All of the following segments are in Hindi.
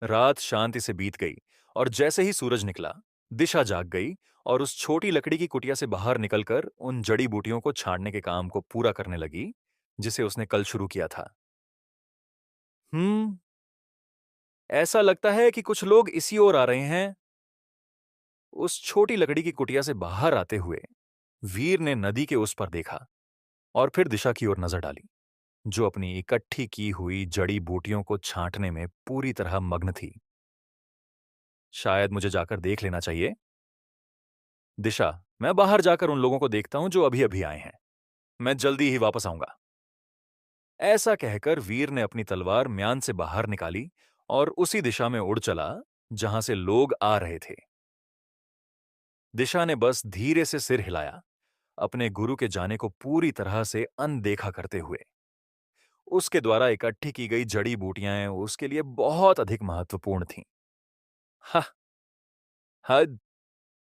रात शांति से बीत गई और जैसे ही सूरज निकला, दिशा जाग गई और उस छोटी लकड़ी की कुटिया से बाहर निकलकर उन जड़ी बूटियों को छांटने के काम को पूरा करने लगी, जिसे उसने कल शुरू किया था। ऐसा लगता है कि कुछ लोग इसी ओर आ रहे हैं। उस छोटी लकड़ी की कुटिया से बाहर आते हुए वीर ने नदी के उस पर देखा और फिर दिशा की ओर नजर डाली, जो अपनी इकट्ठी की हुई जड़ी बूटियों को छांटने में पूरी तरह मग्न थी। शायद मुझे जाकर देख लेना चाहिए। दिशा, मैं बाहर जाकर उन लोगों को देखता हूं जो अभी अभी आए हैं। मैं जल्दी ही वापस आऊंगा। ऐसा कहकर वीर ने अपनी तलवार म्यान से बाहर निकाली और उसी दिशा में उड़ चला जहां से लोग आ रहे थे। दिशा ने बस धीरे से सिर हिलाया, अपने गुरु के जाने को पूरी तरह से अनदेखा करते हुए। उसके द्वारा इकट्ठी की गई जड़ी बूटियां उसके लिए बहुत अधिक महत्वपूर्ण थीं। हा, हद।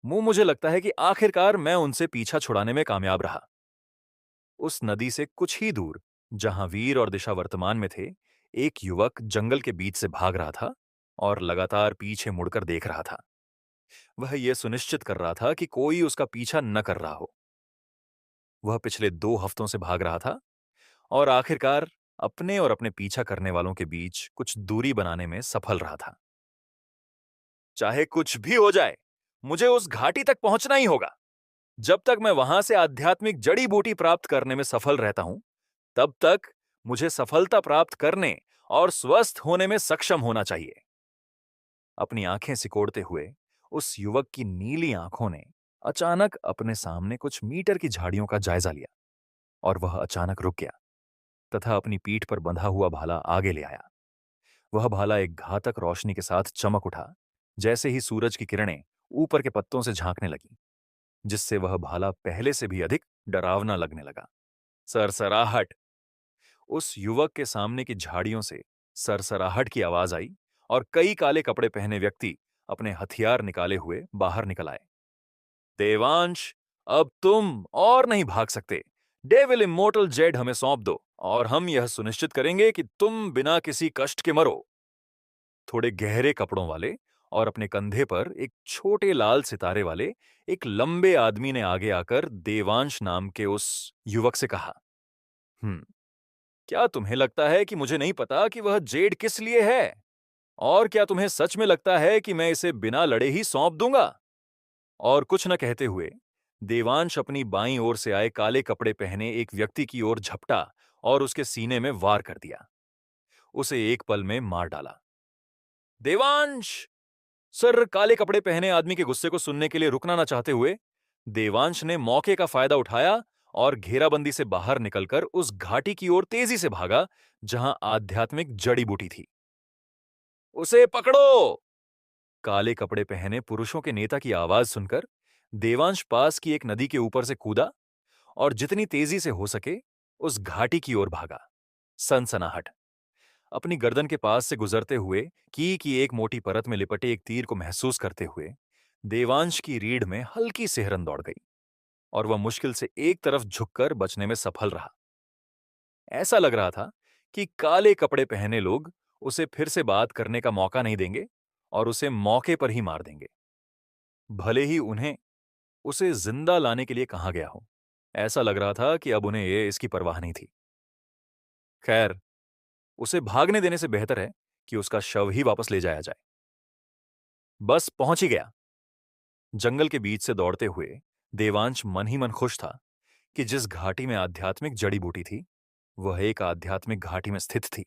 मुझे लगता है कि आखिरकार मैं उनसे पीछा छुड़ाने में कामयाब रहा। उस नदी से कुछ ही दूर, जहां वीर और दिशा वर्तमान में थे, एक युवक जंगल के बीच से भाग रहा था और लगातार पीछे मुड़कर देख रहा था। वह यह सुनिश्चित कर रहा था कि कोई उसका पीछा न कर रहा हो। वह पिछले 2 हफ्तों से भाग रहा था और आखिरकार अपने और अपने पीछा करने वालों के बीच कुछ दूरी बनाने में सफल रहा था। चाहे कुछ भी हो जाए, मुझे उस घाटी तक पहुंचना ही होगा। जब तक मैं वहां से आध्यात्मिक जड़ी बूटी प्राप्त करने में सफल रहता हूं, तब तक मुझे सफलता प्राप्त करने और स्वस्थ होने में सक्षम होना चाहिए। अपनी आंखें सिकोड़ते हुए उस युवक की नीली आंखों ने अचानक अपने सामने कुछ मीटर की झाड़ियों का जायजा लिया और वह अचानक रुक गया तथा अपनी पीठ पर बंधा हुआ भाला आगे ले आया। वह भाला एक घातक रोशनी के साथ चमक उठा, जैसे ही सूरज की किरणें ऊपर के पत्तों से झांकने लगी, जिससे वह भाला पहले से भी अधिक डरावना लगने लगा। सरसराहट। उस युवक के सामने की झाड़ियों से सरसराहट की आवाज आई और कई काले कपड़े पहने व्यक्ति अपने हथियार निकाले हुए बाहर निकल आए। देवांश, अब तुम और नहीं भाग सकते। डेविल इमोर्टल जेड हमें सौंप दो और हम यह सुनिश्चित करेंगे कि तुम बिना किसी कष्ट के मरो। थोड़े गहरे कपड़ों वाले और अपने कंधे पर एक छोटे लाल सितारे वाले एक लंबे आदमी ने आगे आकर देवांश नाम के उस युवक से कहा, हम्म क्या तुम्हें लगता है कि मुझे नहीं पता कि वह जेड किस लिए है? और क्या तुम्हें सच में लगता है कि मैं इसे बिना लड़े ही सौंप दूंगा? और कुछ न कहते हुए देवांश अपनी बाईं ओर से आए काले कपड़े पहने एक व्यक्ति की ओर झपटा और उसके सीने में वार कर दिया। उसे एक पल में मार डाला। देवांश! सर, काले कपड़े पहने आदमी के गुस्से को सुनने के लिए रुकना न चाहते हुए देवांश ने मौके का फायदा उठाया और घेराबंदी से बाहर निकलकर उस घाटी की ओर तेजी से भागा जहां आध्यात्मिक जड़ी बूटी थी। उसे पकड़ो! काले कपड़े पहने पुरुषों के नेता की आवाज सुनकर देवांश पास की एक नदी के ऊपर से कूदा और जितनी तेजी से हो सके उस घाटी की ओर भागा। सनसनाहट। अपनी गर्दन के पास से गुजरते हुए की एक मोटी परत में लिपटे एक तीर को महसूस करते हुए देवांश की रीढ़ में हल्की सिहरन दौड़ गई और वह मुश्किल से एक तरफ झुककर बचने में सफल रहा। ऐसा लग रहा था कि काले कपड़े पहने लोग उसे फिर से बात करने का मौका नहीं देंगे और उसे मौके पर ही मार देंगे, भले ही उन्हें उसे जिंदा लाने के लिए कहा गया हो। ऐसा लग रहा था कि अब उन्हें इसकी परवाह नहीं थी। खैर, उसे भागने देने से बेहतर है कि उसका शव ही वापस ले जाया जाए। बस पहुंच ही गया। जंगल के बीच से दौड़ते हुए देवांश मन ही मन खुश था कि जिस घाटी में आध्यात्मिक जड़ी बूटी थी, वह एक आध्यात्मिक घाटी में स्थित थी।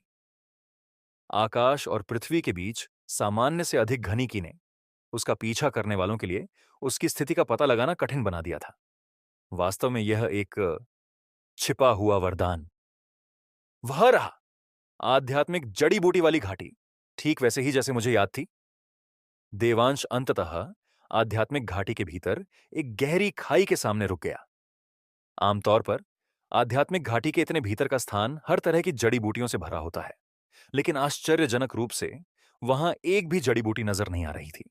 आकाश और पृथ्वी के बीच सामान्य से अधिक घनी ने उसका पीछा करने वालों के लिए उसकी स्थिति का पता लगाना कठिन बना दिया था। वास्तव में यह एक छिपा हुआ वरदान। वह रहा, आध्यात्मिक जड़ी बूटी वाली घाटी, ठीक वैसे ही जैसे मुझे याद थी। देवांश अंततः आध्यात्मिक घाटी के भीतर एक गहरी खाई के सामने रुक गया। आमतौर पर आध्यात्मिक घाटी के इतने भीतर का स्थान हर तरह की जड़ी बूटियों से भरा होता है, लेकिन आश्चर्यजनक रूप से वहां एक भी जड़ी बूटी नजर नहीं आ रही थी।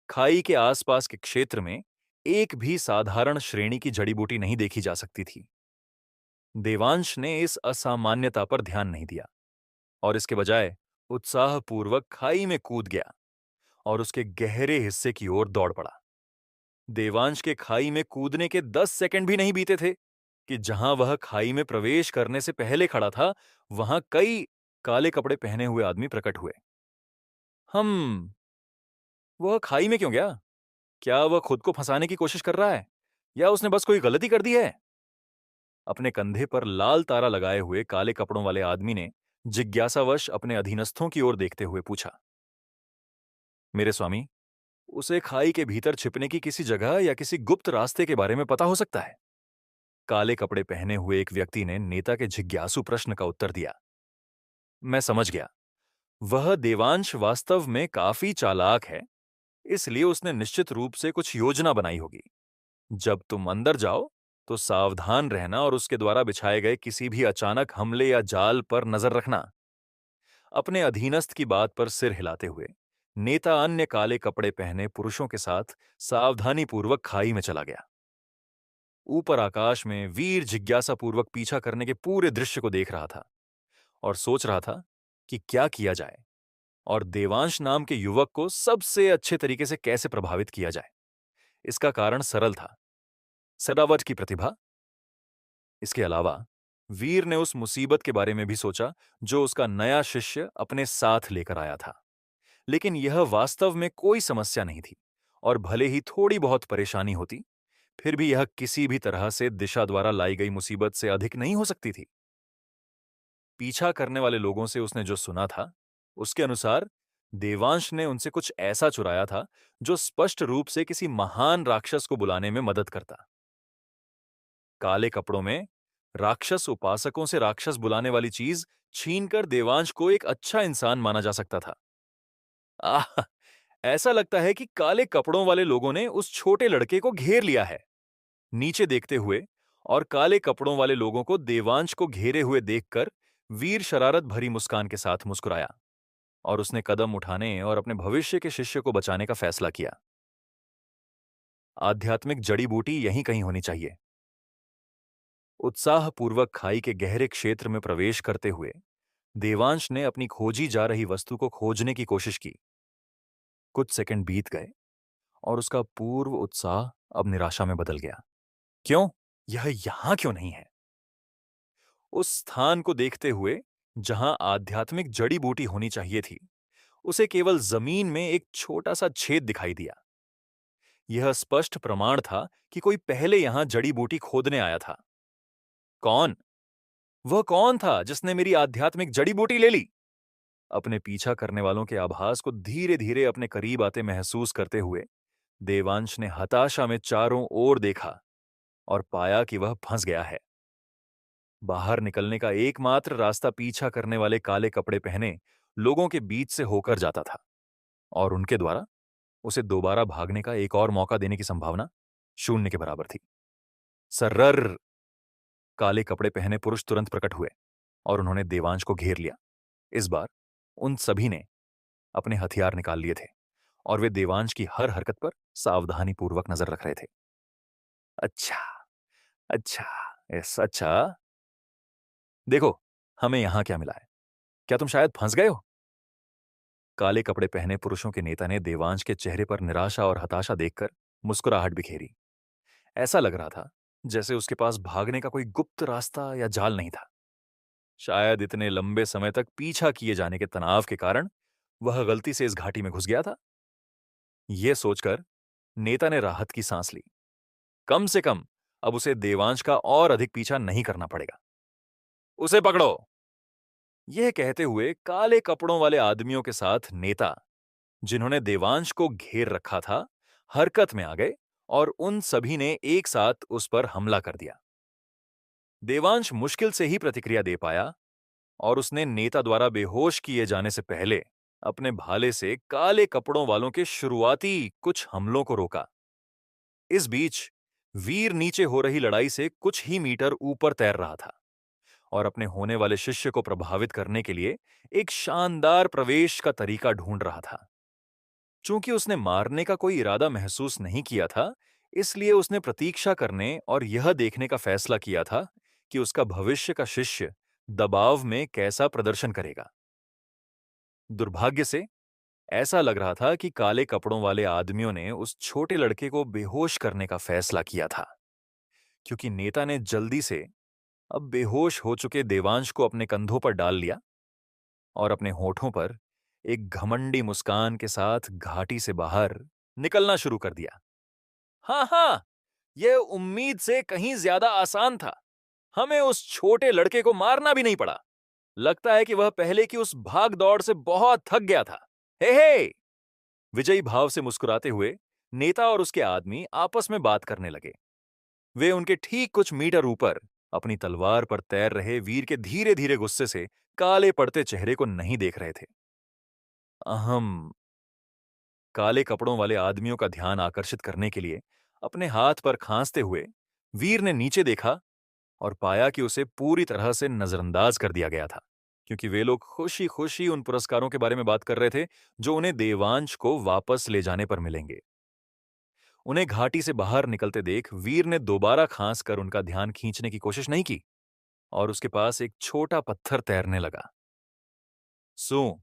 खाई के आसपास के क्षेत्र में एक भी साधारण श्रेणी की जड़ी बूटी नहीं देखी जा सकती थी। देवांश ने इस असामान्यता पर ध्यान नहीं दिया और इसके बजाय उत्साहपूर्वक खाई में कूद गया और उसके गहरे हिस्से की ओर दौड़ पड़ा। देवांश के खाई में कूदने के 10 सेकंड भी नहीं बीते थे कि जहां वह खाई में प्रवेश करने से पहले खड़ा था, वहां कई काले कपड़े पहने हुए आदमी प्रकट हुए। हम वह खाई में क्यों गया? क्या वह खुद को फंसाने की कोशिश कर रहा है या उसने बस कोई गलती कर दी है? अपने कंधे पर लाल तारा लगाए हुए काले कपड़ों वाले आदमी ने जिज्ञासावश अपने अधीनस्थों की ओर देखते हुए पूछा। मेरे स्वामी, उसे खाई के भीतर छिपने की किसी जगह या किसी गुप्त रास्ते के बारे में पता हो सकता है? काले कपड़े पहने हुए एक व्यक्ति ने नेता के जिज्ञासु प्रश्न का उत्तर दिया। मैं समझ गया। वह देवांश वास्तव में काफी चालाक है, इसलिए उसने निश्चित रूप से कुछ योजना बनाई होगी। जब तुम अंदर जाओ, तो सावधान रहना और उसके द्वारा बिछाए गए किसी भी अचानक हमले या जाल पर नजर रखना। अपने अधीनस्थ की बात पर सिर हिलाते हुए नेता अन्य काले कपड़े पहने पुरुषों के साथ सावधानीपूर्वक खाई में चला गया। ऊपर आकाश में वीर जिज्ञासापूर्वक पीछा करने के पूरे दृश्य को देख रहा था और सोच रहा था कि क्या किया जाए और देवांश नाम के युवक को सबसे अच्छे तरीके से कैसे प्रभावित किया जाए। इसका कारण सरल था, सदावट की प्रतिभा। इसके अलावा वीर ने उस मुसीबत के बारे में भी सोचा जो उसका नया शिष्य अपने साथ लेकर आया था। लेकिन यह वास्तव में कोई समस्या नहीं थी और भले ही थोड़ी बहुत परेशानी होती, फिर भी यह किसी भी तरह से दिशा द्वारा लाई गई मुसीबत से अधिक नहीं हो सकती थी। पीछा करने वाले लोगों से उसने जो सुना था, उसके अनुसार देवांश ने उनसे कुछ ऐसा चुराया था जो स्पष्ट रूप से किसी महान राक्षस को बुलाने में मदद करता। काले कपड़ों में राक्षस उपासकों से राक्षस बुलाने वाली चीज छीनकर देवांश को एक अच्छा इंसान माना जा सकता था। आह! ऐसा लगता है कि काले कपड़ों वाले लोगों ने उस छोटे लड़के को घेर लिया है। नीचे देखते हुए और काले कपड़ों वाले लोगों को देवांश को घेरे हुए देखकर वीर शरारत भरी मुस्कान के साथ मुस्कुराया और उसने कदम उठाने और अपने भविष्य के शिष्य को बचाने का फैसला किया। आध्यात्मिक जड़ी बूटी यहीं कहीं होनी चाहिए। उत्साहपूर्वक खाई के गहरे क्षेत्र में प्रवेश करते हुए देवांश ने अपनी खोजी जा रही वस्तु को खोजने की कोशिश की। कुछ सेकंड बीत गए और उसका पूर्व उत्साह अब निराशा में बदल गया। क्यों? यह यहां क्यों नहीं है? उस स्थान को देखते हुए जहां आध्यात्मिक जड़ी बूटी होनी चाहिए थी, उसे केवल जमीन में एक छोटा सा छेद दिखाई दिया। यह स्पष्ट प्रमाण था कि कोई पहले यहां जड़ी बूटी खोदने आया था। कौन? वह कौन था जिसने मेरी आध्यात्मिक जड़ी बूटी ले ली? अपने पीछा करने वालों के आभास को धीरे धीरे अपने करीब आते महसूस करते हुए देवांश ने हताशा में चारों ओर देखा और पाया कि वह फंस गया है। बाहर निकलने का एकमात्र रास्ता पीछा करने वाले काले कपड़े पहने लोगों के बीच से होकर जाता था और उनके द्वारा उसे दोबारा भागने का एक और मौका देने की संभावना शून्य के बराबर थी। सर्र! काले कपड़े पहने पुरुष तुरंत प्रकट हुए और उन्होंने देवांश को घेर लिया। इस बार उन सभी ने अपने हथियार निकाल लिए थे और वे देवांश की हर हरकत पर सावधानीपूर्वक नजर रख रहे थे। अच्छा, अच्छा, अच्छा। देखो, हमें यहां क्या मिला है? क्या तुम शायद फंस गए हो? काले कपड़े पहने पुरुषों के नेता ने देवांश के चेहरे पर निराशा और हताशा देखकर मुस्कुराहट बिखेरी। ऐसा लग रहा था जैसे उसके पास भागने का कोई गुप्त रास्ता या जाल नहीं था। शायद इतने लंबे समय तक पीछा किए जाने के तनाव के कारण वह गलती से इस घाटी में घुस गया था। यह सोचकर नेता ने राहत की सांस ली। कम से कम अब उसे देवांश का और अधिक पीछा नहीं करना पड़ेगा। उसे पकड़ो! यह कहते हुए काले कपड़ों वाले आदमियों के साथ नेता, जिन्होंने देवांश को घेर रखा था, हरकत में आ गए और उन सभी ने एक साथ उस पर हमला कर दिया। देवांश मुश्किल से ही प्रतिक्रिया दे पाया और उसने नेता द्वारा बेहोश किए जाने से पहले अपने भाले से काले कपड़ों वालों के शुरुआती कुछ हमलों को रोका। इस बीच वीर नीचे हो रही लड़ाई से कुछ ही मीटर ऊपर तैर रहा था और अपने होने वाले शिष्य को प्रभावित करने के लिए एक शानदार प्रवेश का तरीका ढूंढ रहा था। चूंकि उसने मारने का कोई इरादा महसूस नहीं किया था, इसलिए उसने प्रतीक्षा करने और यह देखने का फैसला किया था कि उसका भविष्य का शिष्य दबाव में कैसा प्रदर्शन करेगा। दुर्भाग्य से ऐसा लग रहा था कि काले कपड़ों वाले आदमियों ने उस छोटे लड़के को बेहोश करने का फैसला किया था, क्योंकि नेता ने जल्दी से अब बेहोश हो चुके देवांश को अपने कंधों पर डाल लिया और अपने होठों पर एक घमंडी मुस्कान के साथ घाटी से बाहर निकलना शुरू कर दिया। हाँ हाँ, यह उम्मीद से कहीं ज्यादा आसान था। हमें उस छोटे लड़के को मारना भी नहीं पड़ा। लगता है कि वह पहले की उस भाग दौड़ से बहुत थक गया था। हे हे! विजयी भाव से मुस्कुराते हुए नेता और उसके आदमी आपस में बात करने लगे। वे उनके ठीक कुछ मीटर ऊपर अपनी तलवार पर तैर रहे वीर के धीरे धीरे गुस्से से काले पड़ते चेहरे को नहीं देख रहे थे। अहम काले कपड़ों वाले आदमियों का ध्यान आकर्षित करने के लिए अपने हाथ पर खांसते हुए वीर ने नीचे देखा और पाया कि उसे पूरी तरह से नजरअंदाज कर दिया गया था, क्योंकि वे लोग खुशी खुशी उन पुरस्कारों के बारे में बात कर रहे थे जो उन्हें देवांश को वापस ले जाने पर मिलेंगे। उन्हें घाटी से बाहर निकलते देख वीर ने दोबारा खांस कर उनका ध्यान खींचने की कोशिश नहीं की और उसके पास एक छोटा पत्थर तैरने लगा। सो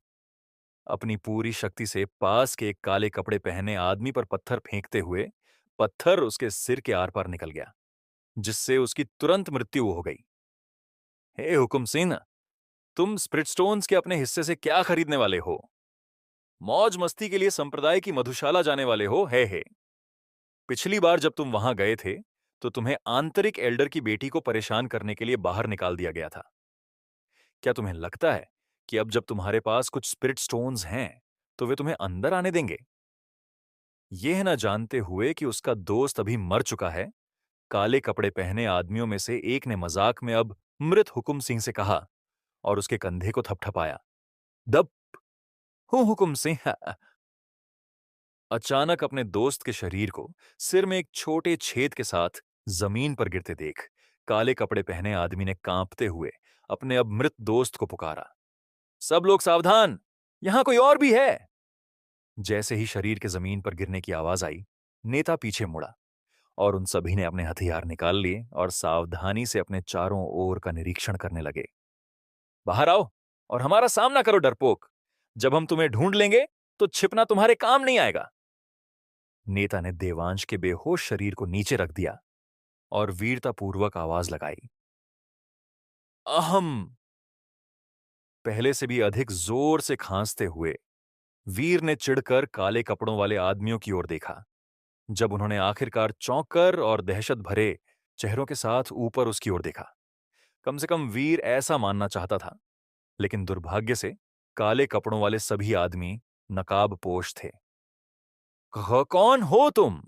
अपनी पूरी शक्ति से पास के एक काले कपड़े पहने आदमी पर पत्थर फेंकते हुए पत्थर उसके सिर के आर पार निकल गया, जिससे उसकी तुरंत मृत्यु हो गई। हे हुकुम सिंह, तुम स्प्रिटस्टोन्स के अपने हिस्से से क्या खरीदने वाले हो? मौज मस्ती के लिए संप्रदाय की मधुशाला जाने वाले हो? हे। पिछली बार जब तुम वहां गए थे तो तुम्हें आंतरिक एल्डर की बेटी को परेशान करने के लिए बाहर निकाल दिया गया था। क्या तुम्हें लगता है कि अब जब तुम्हारे पास कुछ स्पिरिट स्टोन्स हैं तो वे तुम्हें अंदर आने देंगे? यह न जानते हुए कि उसका दोस्त अभी मर चुका है, काले कपड़े पहने आदमियों में से एक ने मजाक में अब मृत हुकुम सिंह से कहा और उसके कंधे को थपथपाया। दब हूं हुकुम सिंह। अचानक अपने दोस्त के शरीर को सिर में एक छोटे छेद के साथ जमीन पर गिरते देख काले कपड़े पहने आदमी ने कांपते हुए अपने अब मृत दोस्त को पुकारा। सब लोग सावधान, यहां कोई और भी है। जैसे ही शरीर के जमीन पर गिरने की आवाज आई, नेता पीछे मुड़ा और उन सभी ने अपने हथियार निकाल लिए और सावधानी से अपने चारों ओर का निरीक्षण करने लगे। बाहर आओ और हमारा सामना करो डरपोक। जब हम तुम्हें ढूंढ लेंगे तो छिपना तुम्हारे काम नहीं आएगा। नेता ने देवांश के बेहोश शरीर को नीचे रख दिया और वीरतापूर्वक आवाज लगाई। अहम पहले से भी अधिक जोर से खांसते हुए वीर ने चिढ़कर काले कपड़ों वाले आदमियों की ओर देखा। जब उन्होंने आखिरकार चौंक कर और दहशत भरे चेहरों के साथ ऊपर उसकी ओर देखा। कम से कम वीर ऐसा मानना चाहता था, लेकिन दुर्भाग्य से काले कपड़ों वाले सभी आदमी नकाबपोश थे। कौन हो तुम?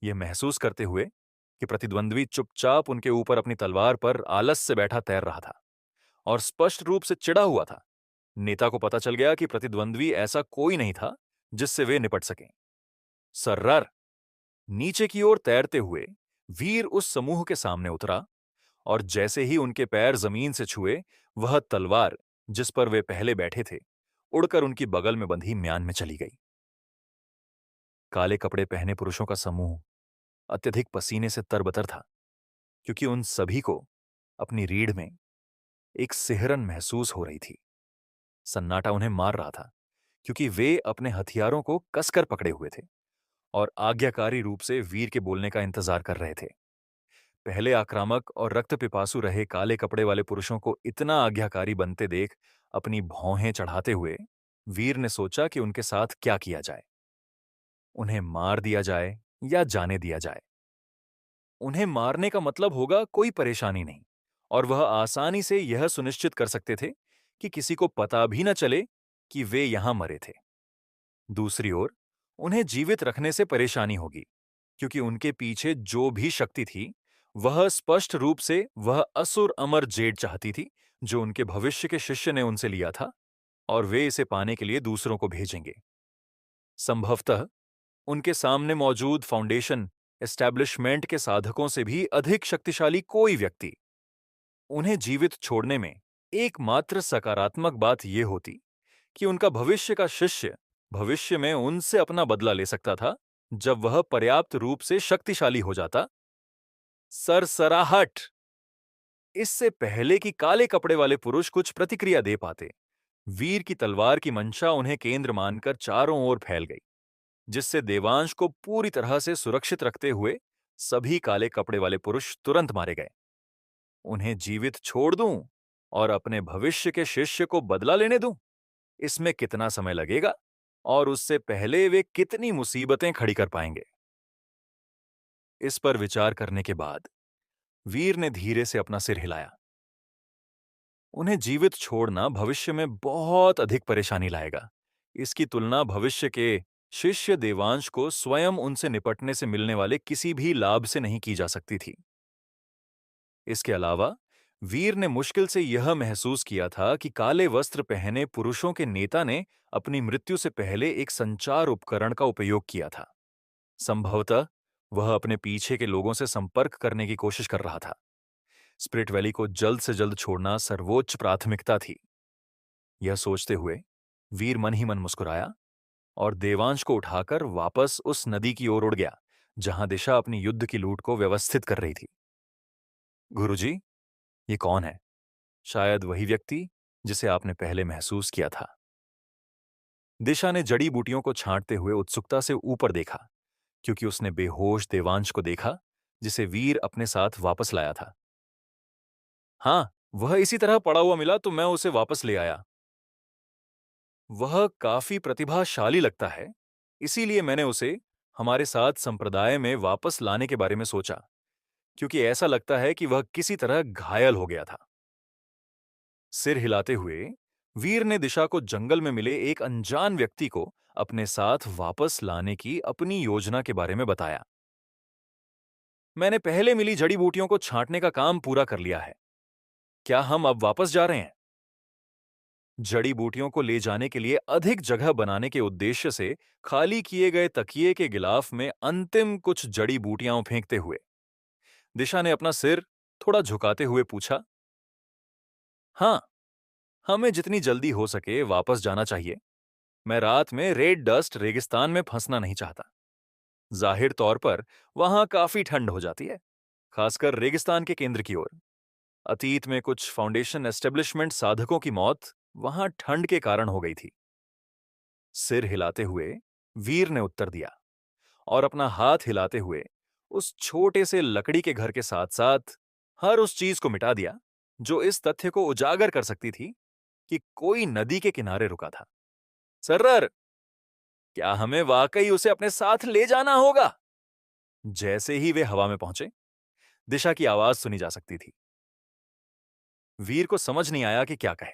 यह महसूस करते हुए कि प्रतिद्वंद्वी चुपचाप उनके ऊपर अपनी तलवार पर आलस से बैठा तैर रहा था और स्पष्ट रूप से चिढ़ा हुआ था, नेता को पता चल गया कि प्रतिद्वंद्वी ऐसा कोई नहीं था जिससे वे निपट सकें। सर्रार नीचे की ओर तैरते हुए वीर उस समूह के सामने उतरा और जैसे ही उनके पैर जमीन से छुए, वह तलवार जिस पर वे पहले बैठे थे उड़कर उनकी बगल में बंधी म्यान में चली गई। काले कपड़े पहने पुरुषों का समूह अत्यधिक पसीने से तरबतर था, क्योंकि उन सभी को अपनी रीढ़ में एक सिहरन महसूस हो रही थी। सन्नाटा उन्हें मार रहा था, क्योंकि वे अपने हथियारों को कसकर पकड़े हुए थे और आज्ञाकारी रूप से वीर के बोलने का इंतजार कर रहे थे। पहले आक्रामक और रक्त पिपासु रहे काले कपड़े वाले पुरुषों को इतना आज्ञाकारी बनते देख अपनी भौहें चढ़ाते हुए वीर ने सोचा कि उनके साथ क्या किया जाए। उन्हें मार दिया जाए या जाने दिया जाए। उन्हें मारने का मतलब होगा कोई परेशानी नहीं और वह आसानी से यह सुनिश्चित कर सकते थे कि किसी को पता भी न चले कि वे यहां मरे थे। दूसरी ओर उन्हें जीवित रखने से परेशानी होगी, क्योंकि उनके पीछे जो भी शक्ति थी वह स्पष्ट रूप से वह असुर अमर जेड चाहती थी, जो उनके भविष्य के शिष्य ने उनसे लिया था और वे इसे पाने के लिए दूसरों को भेजेंगे। संभवतः उनके सामने मौजूद फाउंडेशन एस्टैब्लिशमेंट के साधकों से भी अधिक शक्तिशाली कोई व्यक्ति। उन्हें जीवित छोड़ने में एकमात्र सकारात्मक बात यह होती कि उनका भविष्य का शिष्य भविष्य में उनसे अपना बदला ले सकता था जब वह पर्याप्त रूप से शक्तिशाली हो जाता। सरसराहट! इससे पहले कि काले कपड़े वाले पुरुष कुछ प्रतिक्रिया दे पाते, वीर की तलवार की मंशा उन्हें केंद्र मानकर चारों ओर फैल गई, जिससे देवांश को पूरी तरह से सुरक्षित रखते हुए सभी काले कपड़े वाले पुरुष तुरंत मारे गए। उन्हें जीवित छोड़ दूं और अपने भविष्य के शिष्य को बदला लेने दूं, इसमें कितना समय लगेगा और उससे पहले वे कितनी मुसीबतें खड़ी कर पाएंगे। इस पर विचार करने के बाद वीर ने धीरे से अपना सिर हिलाया। उन्हें जीवित छोड़ना भविष्य में बहुत अधिक परेशानी लाएगा। इसकी तुलना भविष्य के शिष्य देवांश को स्वयं उनसे निपटने से मिलने वाले किसी भी लाभ से नहीं की जा सकती थी। इसके अलावा वीर ने मुश्किल से यह महसूस किया था कि काले वस्त्र पहने पुरुषों के नेता ने अपनी मृत्यु से पहले एक संचार उपकरण का उपयोग किया था। संभवतः वह अपने पीछे के लोगों से संपर्क करने की कोशिश कर रहा था। स्प्रिट वैली को जल्द से जल्द छोड़ना सर्वोच्च प्राथमिकता थी। यह सोचते हुए वीर मन ही मन मुस्कुराया और देवांश को उठाकर वापस उस नदी की ओर उड़ गया, जहां दिशा अपनी युद्ध की लूट को व्यवस्थित कर रही थी। गुरुजी, ये कौन है? शायद वही व्यक्ति जिसे आपने पहले महसूस किया था। दिशा ने जड़ी बूटियों को छांटते हुए उत्सुकता से ऊपर देखा, क्योंकि उसने बेहोश देवांश को देखा, जिसे वीर अपने साथ वापस लाया था। हाँ, वह इसी तरह पड़ा हुआ मिला तो मैं उसे वापस ले आया। वह काफी प्रतिभाशाली लगता है, इसीलिए मैंने उसे हमारे साथ संप्रदाय में वापस लाने के बारे में सोचा, क्योंकि ऐसा लगता है कि वह किसी तरह घायल हो गया था। सिर हिलाते हुए वीर ने दिशा को जंगल में मिले एक अनजान व्यक्ति को अपने साथ वापस लाने की अपनी योजना के बारे में बताया। मैंने पहले मिली जड़ी बूटियों को छांटने का काम पूरा कर लिया है। क्या हम अब वापस जा रहे हैं? जड़ी बूटियों को ले जाने के लिए अधिक जगह बनाने के उद्देश्य से खाली किए गए तकिए के गिलाफ में अंतिम कुछ जड़ी बूटियां फेंकते हुए दिशा ने अपना सिर थोड़ा झुकाते हुए पूछा। हाँ, हमें जितनी जल्दी हो सके वापस जाना चाहिए। मैं रात में रेड डस्ट रेगिस्तान में फंसना नहीं चाहता। जाहिर तौर पर वहां काफी ठंड हो जाती है, खासकर रेगिस्तान के केंद्र की ओर। अतीत में कुछ फाउंडेशन एस्टेब्लिशमेंट साधकों की मौत वहां ठंड के कारण हो गई थी। सिर हिलाते हुए वीर ने उत्तर दिया और अपना हाथ हिलाते हुए उस छोटे से लकड़ी के घर के साथ साथ हर उस चीज को मिटा दिया जो इस तथ्य को उजागर कर सकती थी कि कोई नदी के किनारे रुका था। सर्र, क्या हमें वाकई उसे अपने साथ ले जाना होगा? जैसे ही वे हवा में पहुंचे, दिशा की आवाज सुनी जा सकती थी। वीर को समझ नहीं आया कि क्या कहे।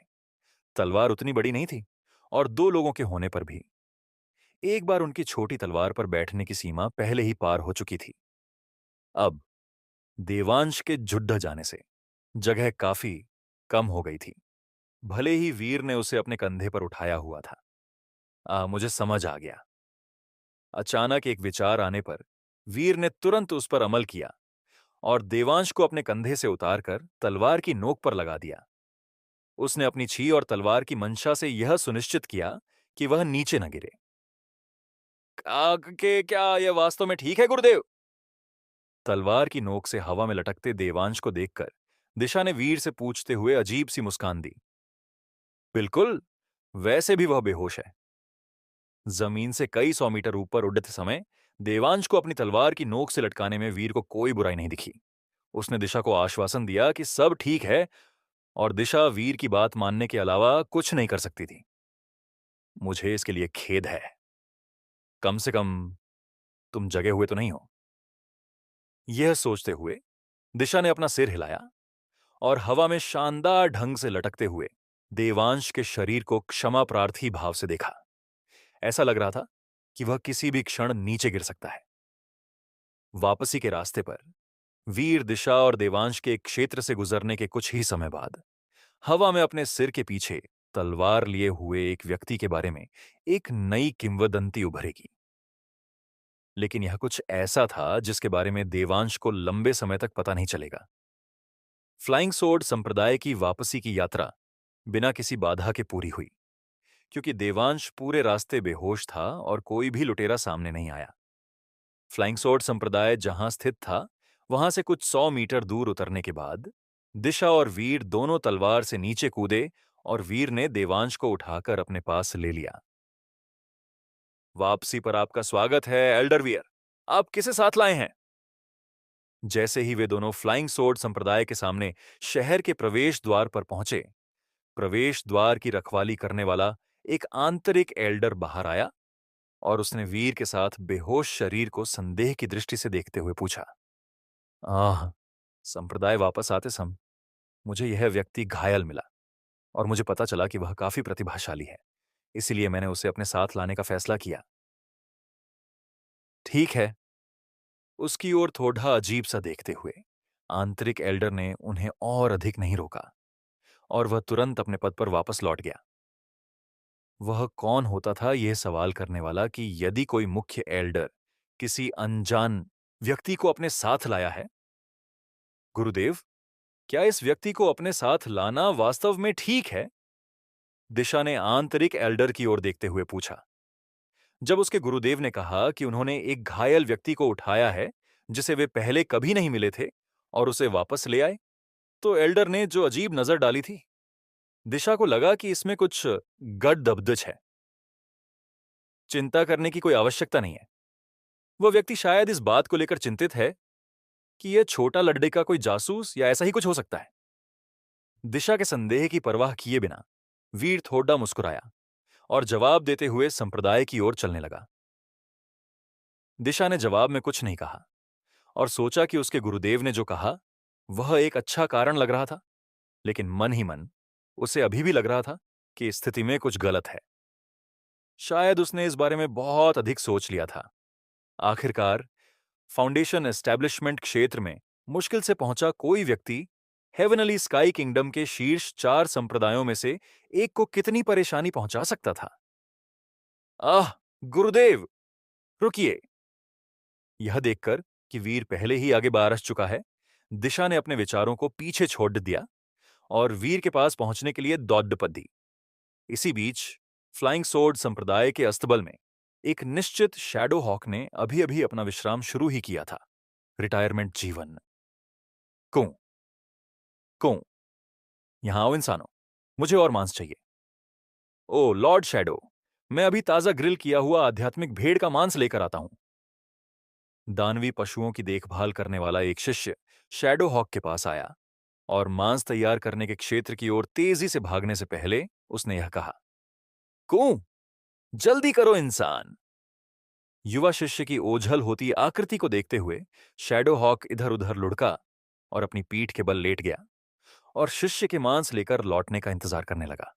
तलवार उतनी बड़ी नहीं थी और दो लोगों के होने पर भी एक बार उनकी छोटी तलवार पर बैठने की सीमा पहले ही पार हो चुकी थी। अब देवांश के जुड्ढ जाने से जगह काफी कम हो गई थी। भले ही वीर ने उसे अपने कंधे पर उठाया हुआ था। मुझे समझ आ गया। अचानक एक विचार आने पर वीर ने तुरंत उस पर अमल किया और देवांश को अपने कंधे से उतारकर तलवार की नोक पर लगा दिया। उसने अपनी छी और तलवार की मंशा से यह सुनिश्चित किया कि वह नीचे न गिरे। क्या यह वास्तव में ठीक है गुरुदेव? तलवार की नोक से हवा में लटकते देवांश को देखकर दिशा ने वीर से पूछते हुए अजीब सी मुस्कान दी। बिल्कुल, वैसे भी वह बेहोश है। जमीन से कई सौ मीटर ऊपर उड़ते समय देवांश को अपनी तलवार की नोक से लटकाने में वीर को कोई बुराई नहीं दिखी। उसने दिशा को आश्वासन दिया कि सब ठीक है और दिशा वीर की बात मानने के अलावा कुछ नहीं कर सकती थी। मुझे इसके लिए खेद है। कम से कम तुम जगे हुए तो नहीं हो। यह सोचते हुए दिशा ने अपना सिर हिलाया और हवा में शानदार ढंग से लटकते हुए देवांश के शरीर को क्षमा प्रार्थी भाव से देखा। ऐसा लग रहा था कि वह किसी भी क्षण नीचे गिर सकता है। वापसी के रास्ते पर वीर दिशा और देवांश के एक क्षेत्र से गुजरने के कुछ ही समय बाद हवा में अपने सिर के पीछे तलवार लिए हुए एक व्यक्ति के बारे में एक नई किंवदंती उभरेगी। लेकिन यह कुछ ऐसा था जिसके बारे में देवांश को लंबे समय तक पता नहीं चलेगा। फ्लाइंग सोर्ड संप्रदाय की वापसी की यात्रा बिना किसी बाधा के पूरी हुई, क्योंकि देवांश पूरे रास्ते बेहोश था और कोई भी लुटेरा सामने नहीं आया। फ्लाइंग सोर्ड संप्रदाय जहां स्थित था, वहां से कुछ 100 मीटर दूर उतरने के बाद दिशा और वीर दोनों तलवार से नीचे कूदे और वीर ने देवांश को उठाकर अपने पास ले लिया। वापसी पर आपका स्वागत है एल्डर वीर। आप किसे साथ लाए हैं? जैसे ही वे दोनों फ्लाइंग सोर्ड संप्रदाय के सामने शहर के प्रवेश द्वार पर पहुंचे, प्रवेश द्वार की रखवाली करने वाला एक आंतरिक एल्डर बाहर आया और उसने वीर के साथ बेहोश शरीर को संदेह की दृष्टि से देखते हुए पूछा, आह, संप्रदाय वापस आते समय मुझे यह व्यक्ति घायल मिला और मुझे पता चला कि वह काफी प्रतिभाशाली है। इसीलिए मैंने उसे अपने साथ लाने का फैसला किया। ठीक है। उसकी ओर थोड़ा अजीब सा देखते हुए आंतरिक एल्डर ने उन्हें और अधिक नहीं रोका और वह तुरंत अपने पद पर वापस लौट गया। वह कौन होता था यह सवाल करने वाला कि यदि कोई मुख्य एल्डर किसी अनजान व्यक्ति को अपने साथ लाया है? गुरुदेव, क्या इस व्यक्ति को अपने साथ लाना वास्तव में ठीक है? दिशा ने आंतरिक एल्डर की ओर देखते हुए पूछा। जब उसके गुरुदेव ने कहा कि उन्होंने एक घायल व्यक्ति को उठाया है जिसे वे पहले कभी नहीं मिले थे और उसे वापस ले आए, तो एल्डर ने जो अजीब नजर डाली थी, दिशा को लगा कि इसमें कुछ गड़बड़ है। चिंता करने की कोई आवश्यकता नहीं है। वह व्यक्ति शायद इस बात को लेकर चिंतित है कि यह छोटा लड्डे का कोई जासूस या ऐसा ही कुछ हो सकता है। दिशा के संदेह की परवाह किए बिना वीर थोड़ा मुस्कुराया और जवाब देते हुए संप्रदाय की ओर चलने लगा। दिशा ने जवाब में कुछ नहीं कहा और सोचा कि उसके गुरुदेव ने जो कहा वह एक अच्छा कारण लग रहा था, लेकिन मन ही मन उसे अभी भी लग रहा था कि इस स्थिति में कुछ गलत है। शायद उसने इस बारे में बहुत अधिक सोच लिया था। आखिरकार फाउंडेशन एस्टैब्लिशमेंट क्षेत्र में मुश्किल से पहुंचा कोई व्यक्ति हेवनली स्काई किंगडम के शीर्ष 4 संप्रदायों में से एक को कितनी परेशानी पहुंचा सकता था। आह, गुरुदेव, रुकिए। यह देखकर कि वीर पहले ही आगे बरस चुका है, दिशा ने अपने विचारों को पीछे छोड़ दिया और वीर के पास पहुंचने के लिए दौड़ पड़ी। इसी बीच फ्लाइंग सोर्ड संप्रदाय के अस्तबल में एक निश्चित शैडो हॉक ने अभी अभी अपना विश्राम शुरू ही किया था। रिटायरमेंट जीवन। कौं कौं, यहां आओ इंसानों, मुझे और मांस चाहिए। ओ लॉर्ड शैडो, मैं अभी ताजा ग्रिल किया हुआ आध्यात्मिक भेड़ का मांस लेकर आता हूं। दानवी पशुओं की देखभाल करने वाला एक शिष्य शैडो हॉक के पास आया और मांस तैयार करने के क्षेत्र की ओर तेजी से भागने से पहले उसने यह कहा, कौं, जल्दी करो इंसान। युवा शिष्य की ओझल होती आकृति को देखते हुए शैडो हॉक इधर उधर लुढ़का और अपनी पीठ के बल लेट गया और शिष्य के मांस लेकर लौटने का इंतजार करने लगा।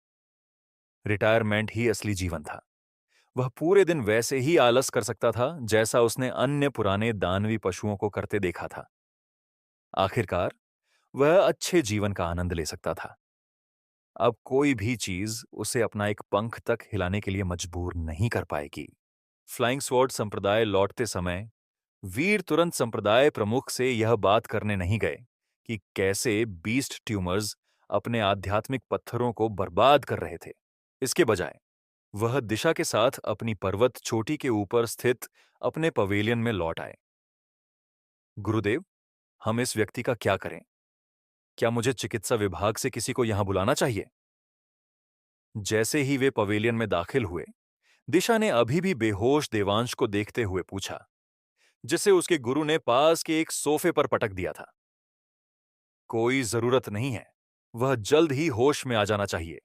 रिटायरमेंट ही असली जीवन था। वह पूरे दिन वैसे ही आलस कर सकता था जैसा उसने अन्य पुराने दानवी पशुओं को करते देखा था। आखिरकार वह अच्छे जीवन का आनंद ले सकता था। अब कोई भी चीज उसे अपना एक पंख तक हिलाने के लिए मजबूर नहीं कर पाएगी। फ्लाइंग स्वॉर्ड संप्रदाय लौटते समय वीर तुरंत संप्रदाय प्रमुख से यह बात करने नहीं गए कि कैसे बीस्ट ट्यूमर्स अपने आध्यात्मिक पत्थरों को बर्बाद कर रहे थे। इसके बजाय वह दिशा के साथ अपनी पर्वत चोटी के ऊपर स्थित अपने पवेलियन में लौट आए। गुरुदेव, हम इस व्यक्ति का क्या करें? क्या मुझे चिकित्सा विभाग से किसी को यहां बुलाना चाहिए? जैसे ही वे पवेलियन में दाखिल हुए, दिशा ने अभी भी बेहोश देवांश को देखते हुए पूछा, जिसे उसके गुरु ने पास के एक सोफे पर पटक दिया था। कोई जरूरत नहीं है, वह जल्द ही होश में आ जाना चाहिए।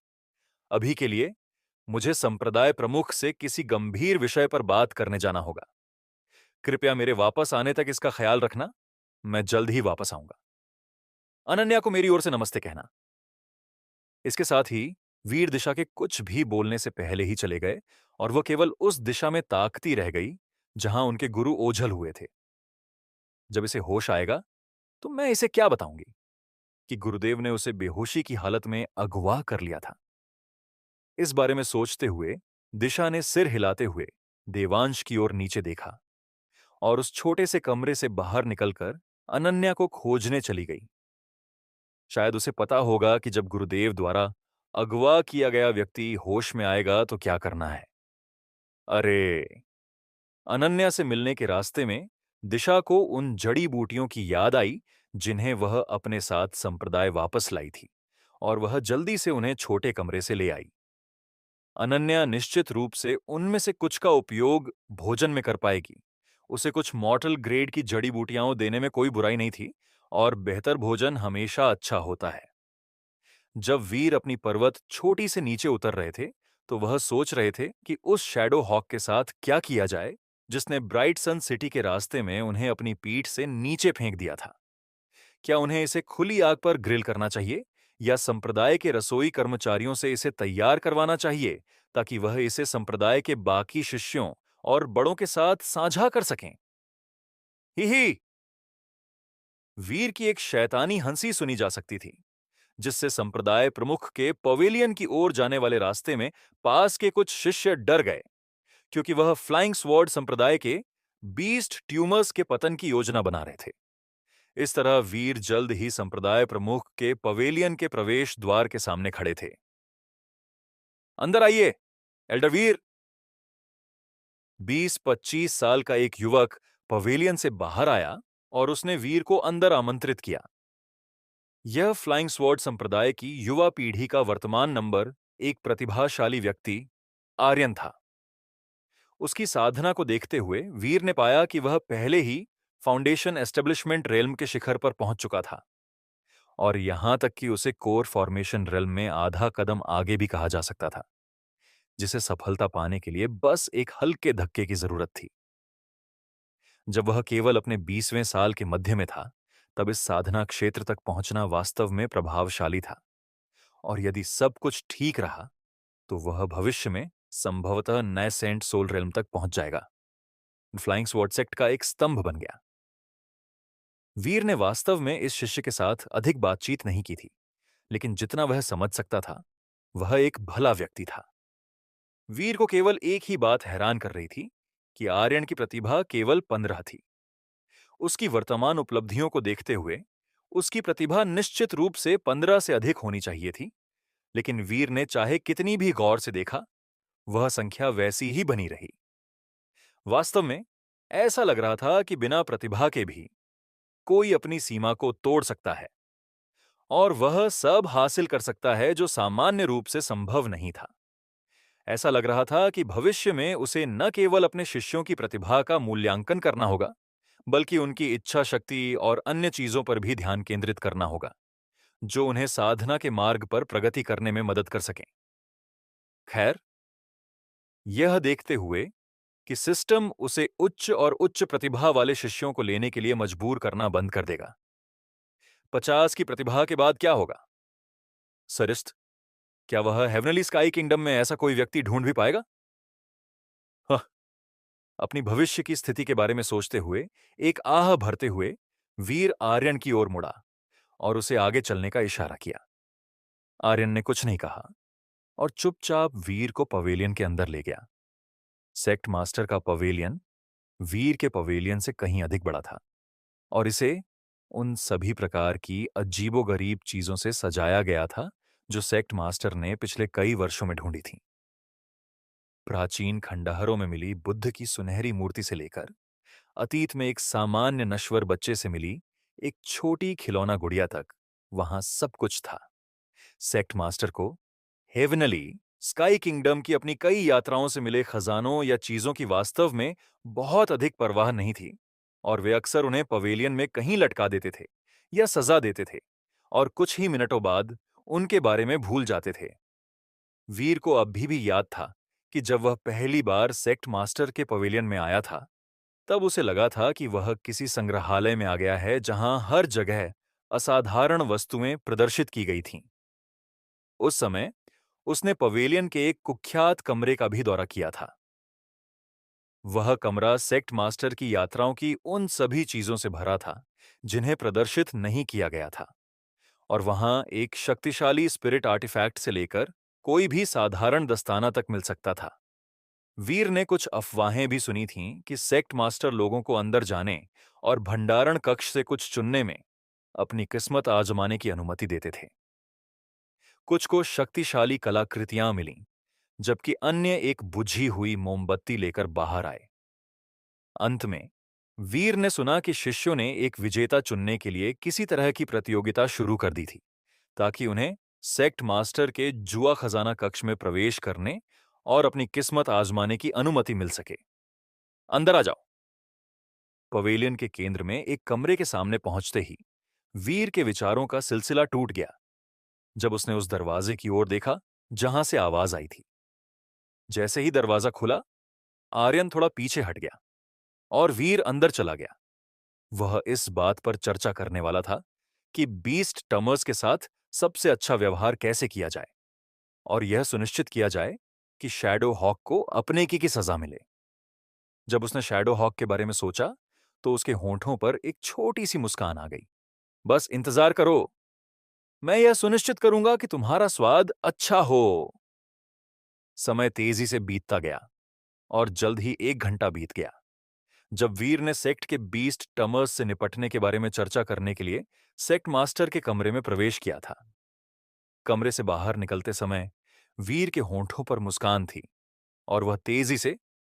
अभी के लिए मुझे संप्रदाय प्रमुख से किसी गंभीर विषय पर बात करने जाना होगा। कृपया मेरे वापस आने तक इसका ख्याल रखना। मैं जल्द ही वापस आऊंगा। अनन्या को मेरी ओर से नमस्ते कहना। इसके साथ ही वीर दिशा के कुछ भी बोलने से पहले ही चले गए और वह केवल उस दिशा में ताकती रह गई जहां उनके गुरु ओझल हुए थे। जब इसे होश आएगा तो मैं इसे क्या बताऊंगी कि गुरुदेव ने उसे बेहोशी की हालत में अगवा कर लिया था। इस बारे में सोचते हुए दिशा ने सिर हिलाते हुए देवांश की ओर नीचे देखा और उस छोटे से कमरे से बाहर निकलकर अनन्या को खोजने चली गई। शायद उसे पता होगा कि जब गुरुदेव द्वारा अगवा किया गया व्यक्ति होश में आएगा तो क्या करना है। अरे, अनन्या से मिलने के रास्ते में दिशा को उन जड़ी बूटियों की याद आई जिन्हें वह अपने साथ संप्रदाय वापस लाई थी और वह जल्दी से उन्हें छोटे कमरे से ले आई। अनन्या निश्चित रूप से उनमें से कुछ का उपयोग भोजन में कर पाएगी। उसे कुछ मॉर्टल ग्रेड की जड़ी बूटियां देने में कोई बुराई नहीं थी, और बेहतर भोजन हमेशा अच्छा होता है। जब वीर अपनी पर्वत छोटी से नीचे उतर रहे थे, तो वह सोच रहे थे कि उस शैडो हॉक के साथ क्या किया जाए, जिसने ब्राइट सन सिटी के रास्ते में उन्हें अपनी पीठ से नीचे फेंक दिया था। क्या उन्हें इसे खुली आग पर ग्रिल करना चाहिए, या संप्रदाय के रसोई कर्मचारियों से इसे तैयार करवाना चाहिए, ताकि वह इसे संप्रदाय के बाकी शिष्यों और बड़ों के साथ साझा कर सकें? ही ही। वीर की एक शैतानी हंसी सुनी जा सकती थी, जिससे संप्रदाय प्रमुख के पवेलियन की ओर जाने वाले रास्ते में पास के कुछ शिष्य डर गए, क्योंकि वह फ्लाइंग स्वॉर्ड संप्रदाय के बीस्ट ट्यूमर्स के पतन की योजना बना रहे थे। इस तरह वीर जल्द ही संप्रदाय प्रमुख के पवेलियन के प्रवेश द्वार के सामने खड़े थे। अंदर आइए, एल्डर वीर। 20-25 साल का एक युवक पवेलियन से बाहर आया और उसने वीर को अंदर आमंत्रित किया। यह फ्लाइंग स्वॉर्ड संप्रदाय की युवा पीढ़ी का वर्तमान नंबर एक प्रतिभाशाली व्यक्ति आर्यन था। उसकी साधना को देखते हुए वीर ने पाया कि वह पहले ही फाउंडेशन एस्टेब्लिशमेंट रेल्म के शिखर पर पहुंच चुका था, और यहां तक कि उसे कोर फॉर्मेशन रेल्म में आधा कदम आगे भी कहा जा सकता था, जिसे सफलता पाने के लिए बस एक हल्के धक्के की जरूरत थी। जब वह केवल अपने 20वें साल के मध्य में था, तब इस साधना क्षेत्र तक पहुंचना वास्तव में प्रभावशाली था, और यदि सब कुछ ठीक रहा तो वह भविष्य में संभवतः नए सेंट सोल रेल्म तक पहुंच जाएगा। फ्लाइंग स्वॉर्ड सेक्ट का एक स्तंभ बन गया। वीर ने वास्तव में इस शिष्य के साथ अधिक बातचीत नहीं की थी, लेकिन जितना वह समझ सकता था, वह एक भला व्यक्ति था। वीर को केवल एक ही बात हैरान कर रही थी कि आर्यन की प्रतिभा केवल 15 थी। उसकी वर्तमान उपलब्धियों को देखते हुए उसकी प्रतिभा निश्चित रूप से 15 से अधिक होनी चाहिए थी, लेकिन वीर ने चाहे कितनी भी गौर से देखा, वह संख्या वैसी ही बनी रही। वास्तव में ऐसा लग रहा था कि बिना प्रतिभा के भी कोई अपनी सीमा को तोड़ सकता है, और वह सब हासिल कर सकता है जो सामान्य रूप से संभव नहीं था। ऐसा लग रहा था कि भविष्य में उसे न केवल अपने शिष्यों की प्रतिभा का मूल्यांकन करना होगा, बल्कि उनकी इच्छा शक्ति और अन्य चीजों पर भी ध्यान केंद्रित करना होगा, जो उन्हें साधना के मार्ग पर प्रगति करने में मदद कर सकें। खैर, यह देखते हुए कि सिस्टम उसे उच्च और उच्च प्रतिभा वाले शिष्यों को लेने के लिए मजबूर करना बंद कर देगा। 50 की प्रतिभा के बाद क्या होगा? सरिस्त, क्या वह हेवनली स्काई किंगडम में ऐसा कोई व्यक्ति ढूंढ भी पाएगा? हाँ। अपनी भविष्य की स्थिति के बारे में सोचते हुए, एक आह भरते हुए वीर आर्यन की ओर मुड़ा और उसे आगे चलने का इशारा किया। आर्यन ने कुछ नहीं कहा और चुपचाप वीर को पवेलियन के अंदर ले गया। सेक्ट मास्टर का पवेलियन वीर के पवेलियन से कहीं अधिक बड़ा था, और इसे उन सभी प्रकार की अजीबोगरीब चीजों से सजाया गया था जो सेक्ट मास्टर ने पिछले कई वर्षों में ढूंढी थीं। प्राचीन खंडहरों में मिली बुद्ध की सुनहरी मूर्ति से लेकर अतीत में एक सामान्य नश्वर बच्चे से मिली एक छोटी खिलौना गुड़िया तक, वहां सब कुछ था। सेक्ट मास्टर को हेवनली स्काई किंगडम की अपनी कई यात्राओं से मिले खजानों या चीजों की वास्तव में बहुत अधिक परवाह नहीं थी, और वे अक्सर उन्हें पवेलियन में कहीं लटका देते थे या सजा देते थे, और कुछ ही मिनटों बाद उनके बारे में भूल जाते थे। वीर को अब भी याद था कि जब वह पहली बार सेक्ट मास्टर के पवेलियन में आया था, तब उसे लगा था कि वह किसी संग्रहालय में आ गया है जहां हर जगह असाधारण वस्तुएं प्रदर्शित की गई थीं। उस समय उसने पवेलियन के एक कुख्यात कमरे का भी दौरा किया था। वह कमरा सेक्ट मास्टर की यात्राओं की उन सभी चीजों से भरा था जिन्हें प्रदर्शित नहीं किया गया था, और वहां एक शक्तिशाली स्पिरिट आर्टिफैक्ट से लेकर कोई भी साधारण दस्ताना तक मिल सकता था। वीर ने कुछ अफवाहें भी सुनी थीं कि सेक्ट मास्टर लोगों को अंदर जाने और भंडारण कक्ष से कुछ चुनने में अपनी किस्मत आजमाने की अनुमति देते थे। कुछ को शक्तिशाली कलाकृतियां मिलीं, जबकि अन्य एक बुझी हुई मोमबत्ती लेकर बाहर आए। अंत में वीर ने सुना कि शिष्यों ने एक विजेता चुनने के लिए किसी तरह की प्रतियोगिता शुरू कर दी थी, ताकि उन्हें सेक्ट मास्टर के जुआ खजाना कक्ष में प्रवेश करने और अपनी किस्मत आजमाने की अनुमति मिल सके। अंदर आ जाओ। पवेलियन के केंद्र में एक कमरे के सामने पहुंचते ही वीर के विचारों का सिलसिला टूट गया जब उसने उस दरवाजे की ओर देखा जहां से आवाज आई थी। जैसे ही दरवाजा खुला, आर्यन थोड़ा पीछे हट गया और वीर अंदर चला गया। वह इस बात पर चर्चा करने वाला था कि बीस्ट टमर्स के साथ सबसे अच्छा व्यवहार कैसे किया जाए और यह सुनिश्चित किया जाए कि शैडो हॉक को अपने की सजा मिले। जब उसने शैडो हॉक के बारे में सोचा तो उसके होंठों पर एक छोटी सी मुस्कान आ गई। बस इंतजार करो, मैं यह सुनिश्चित करूंगा कि तुम्हारा स्वाद अच्छा हो। समय तेजी से बीतता गया और जल्द ही 1 घंटा बीत गया जब वीर ने सेक्ट के बीस्ट टमर्स से निपटने के बारे में चर्चा करने के लिए सेक्ट मास्टर के कमरे में प्रवेश किया था। कमरे से बाहर निकलते समय वीर के होंठों पर मुस्कान थी और वह तेजी से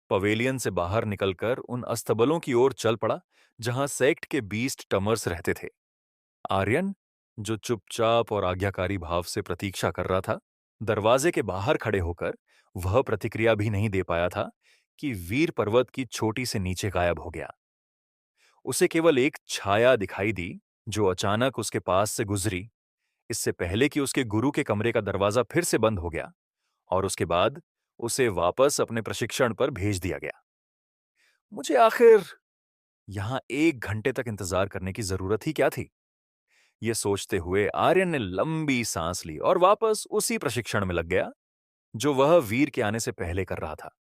पवेलियन से बाहर निकलकर उन अस्तबलों की ओर चल पड़ा जहां सेक्ट के बीस्ट टमर्स रहते थे। आर्यन, जो चुपचाप और आज्ञाकारी भाव से प्रतीक्षा कर रहा था, दरवाजे के बाहर खड़े होकर वह प्रतिक्रिया भी नहीं दे पाया था कि वीर पर्वत की चोटी से नीचे गायब हो गया। उसे केवल एक छाया दिखाई दी जो अचानक उसके पास से गुजरी, इससे पहले कि उसके गुरु के कमरे का दरवाजा फिर से बंद हो गया और उसके बाद उसे वापस अपने प्रशिक्षण पर भेज दिया गया। मुझे आखिर यहां 1 घंटे तक इंतजार करने की जरूरत ही क्या थी? ये सोचते हुए आर्यन ने लंबी सांस ली और वापस उसी प्रशिक्षण में लग गया जो वह वीर के आने से पहले कर रहा था।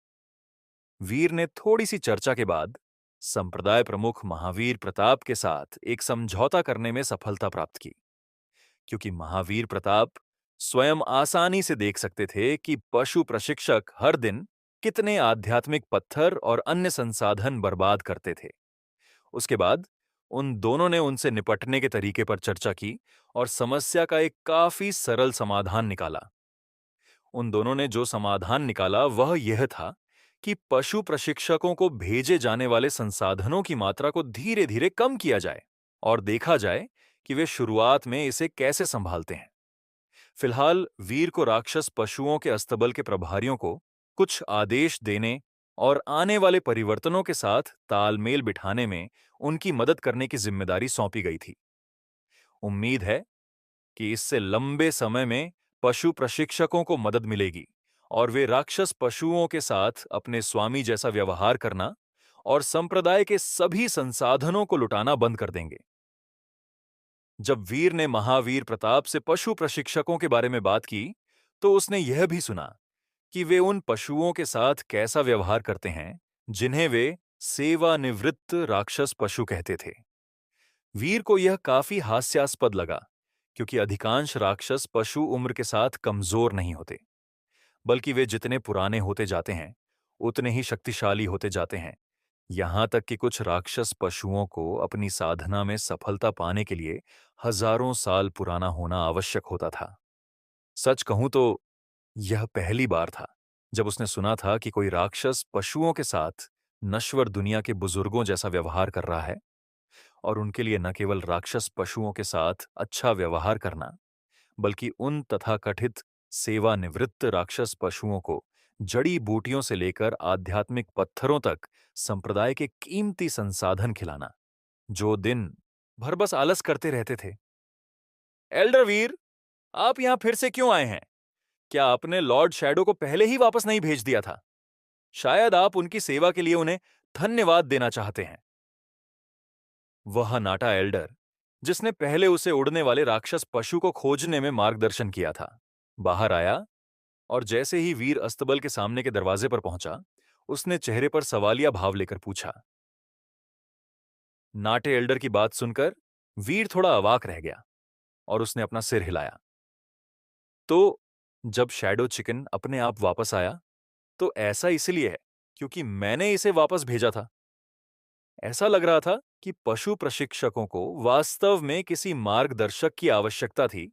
वीर ने थोड़ी सी चर्चा के बाद संप्रदाय प्रमुख महावीर प्रताप के साथ एक समझौता करने में सफलता प्राप्त की, क्योंकि महावीर प्रताप स्वयं आसानी से देख सकते थे कि पशु प्रशिक्षक हर दिन कितने आध्यात्मिक पत्थर और अन्य संसाधन बर्बाद करते थे। उसके बाद उन दोनों ने उनसे निपटने के तरीके पर चर्चा की और समस्या का एक काफी सरल समाधान निकाला। उन दोनों ने जो समाधान निकाला वह यह था कि पशु प्रशिक्षकों को भेजे जाने वाले संसाधनों की मात्रा को धीरे धीरे कम किया जाए और देखा जाए कि वे शुरुआत में इसे कैसे संभालते हैं। फिलहाल वीर को राक्षस पशुओं के अस्तबल के प्रभारियों को कुछ आदेश देने और आने वाले परिवर्तनों के साथ तालमेल बिठाने में उनकी मदद करने की जिम्मेदारी सौंपी गई थी। उम्मीद है कि इससे लंबे समय में पशु प्रशिक्षकों को मदद मिलेगी और वे राक्षस पशुओं के साथ अपने स्वामी जैसा व्यवहार करना और संप्रदाय के सभी संसाधनों को लुटाना बंद कर देंगे। जब वीर ने महावीर प्रताप से पशु प्रशिक्षकों के बारे में बात की, तो उसने यह भी सुना कि वे उन पशुओं के साथ कैसा व्यवहार करते हैं जिन्हें वे सेवानिवृत्त राक्षस पशु कहते थे। वीर को यह काफी हास्यास्पद लगा, क्योंकि अधिकांश राक्षस पशु उम्र के साथ कमजोर नहीं होते, बल्कि वे जितने पुराने होते जाते हैं उतने ही शक्तिशाली होते जाते हैं। यहां तक कि कुछ राक्षस पशुओं को अपनी साधना में सफलता पाने के लिए हजारों साल पुराना होना आवश्यक होता था। सच कहूं तो यह पहली बार था जब उसने सुना था कि कोई राक्षस पशुओं के साथ नश्वर दुनिया के बुजुर्गों जैसा व्यवहार कर रहा है, और उनके लिए न केवल राक्षस पशुओं के साथ अच्छा व्यवहार करना, बल्कि उन तथाकथित सेवानिवृत्त राक्षस पशुओं को जड़ी बूटियों से लेकर आध्यात्मिक पत्थरों तक संप्रदाय के कीमती संसाधन खिलाना, जो दिन भर बस आलस करते रहते थे। एल्डर वीर, आप यहां फिर से क्यों आए हैं? क्या आपने लॉर्ड शैडो को पहले ही वापस नहीं भेज दिया था? शायद आप उनकी सेवा के लिए उन्हें धन्यवाद देना चाहते हैं। वह नाटा एल्डर, जिसने पहले उसे उड़ने वाले राक्षस पशु को खोजने में मार्गदर्शन किया था, बाहर आया और जैसे ही वीर अस्तबल के सामने के दरवाजे पर पहुंचा, उसने चेहरे पर सवालिया भाव लेकर पूछा। नाटे एल्डर की बात सुनकर वीर थोड़ा अवाक रह गया और उसने अपना सिर हिलाया। तो जब शैडो चिकन अपने आप वापस आया, तो ऐसा इसलिए है क्योंकि मैंने इसे वापस भेजा था। ऐसा लग रहा था कि पशु प्रशिक्षकों को वास्तव में किसी मार्गदर्शक की आवश्यकता थी,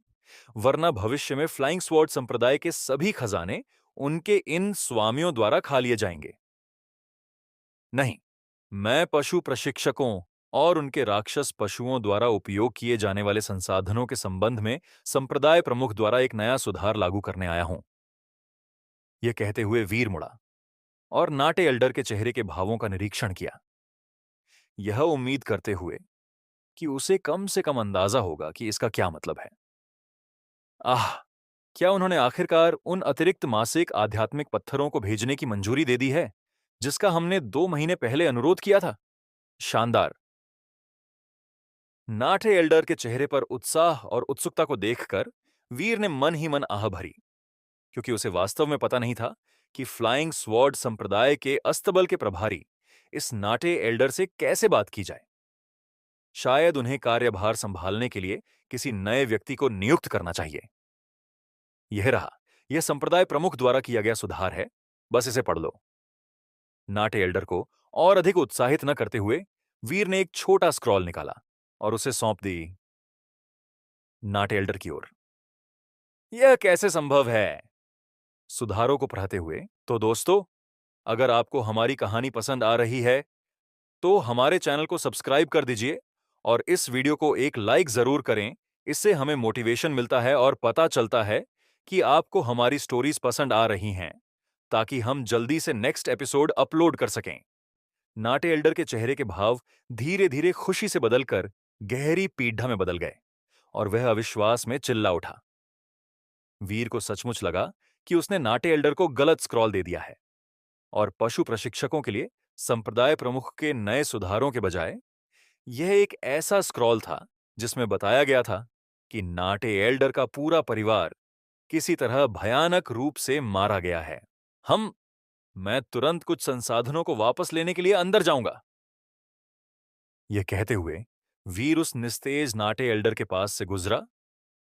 वरना भविष्य में फ्लाइंग स्वॉर्ड संप्रदाय के सभी खजाने उनके इन स्वामियों द्वारा खा लिए जाएंगे। नहीं, मैं पशु प्रशिक्षकों और उनके राक्षस पशुओं द्वारा उपयोग किए जाने वाले संसाधनों के संबंध में संप्रदाय प्रमुख द्वारा एक नया सुधार लागू करने आया हूं। यह कहते हुए वीर मुड़ा और नाटे एल्डर के चेहरे के भावों का निरीक्षण किया, यह उम्मीद करते हुए कि उसे कम से कम अंदाजा होगा कि इसका क्या मतलब है। आह, क्या उन्होंने आखिरकार उन अतिरिक्त मासिक आध्यात्मिक पत्थरों को भेजने की मंजूरी दे दी है जिसका हमने 2 महीने पहले अनुरोध किया था? शानदार। नाटे एल्डर के चेहरे पर उत्साह और उत्सुकता को देखकर वीर ने मन ही मन आह भरी, क्योंकि उसे वास्तव में पता नहीं था कि फ्लाइंग स्वॉर्ड संप्रदाय के अस्तबल के प्रभारी इस नाटे एल्डर से कैसे बात की जाए। शायद उन्हें कार्यभार संभालने के लिए किसी नए व्यक्ति को नियुक्त करना चाहिए। यह रहा, यह संप्रदाय प्रमुख द्वारा किया गया सुधार है, बस इसे पढ़ लो। नाटे एल्डर को और अधिक उत्साहित न करते हुए वीर ने एक छोटा स्क्रॉल निकाला और उसे सौंप दी नाटे एल्डर की ओर। यह कैसे संभव है? सुधारों को पढ़ते हुए, तो दोस्तों, अगर आपको हमारी कहानी पसंद आ रही है तो हमारे चैनल को सब्सक्राइब कर दीजिए और इस वीडियो को एक लाइक जरूर करें। इससे हमें मोटिवेशन मिलता है और पता चलता है कि आपको हमारी स्टोरीज पसंद आ रही हैं, ताकि हम जल्दी से नेक्स्ट एपिसोड अपलोड कर सकें। नाटे एल्डर के चेहरे के भाव धीरे धीरे खुशी से बदलकर गहरी पीढ़ा में बदल गए और वह अविश्वास में चिल्ला उठा। वीर को सचमुच लगा कि उसने नाटे एल्डर को गलत स्क्रॉल दे दिया है और पशु प्रशिक्षकों के लिए संप्रदाय प्रमुख के नए सुधारों के बजाय यह एक ऐसा स्क्रॉल था जिसमें बताया गया था कि नाटे एल्डर का पूरा परिवार किसी तरह भयानक रूप से मारा गया है। हम मैं तुरंत कुछ संसाधनों को वापस लेने के लिए अंदर जाऊंगा। यह कहते हुए वीर उस निस्तेज नाटे एल्डर के पास से गुजरा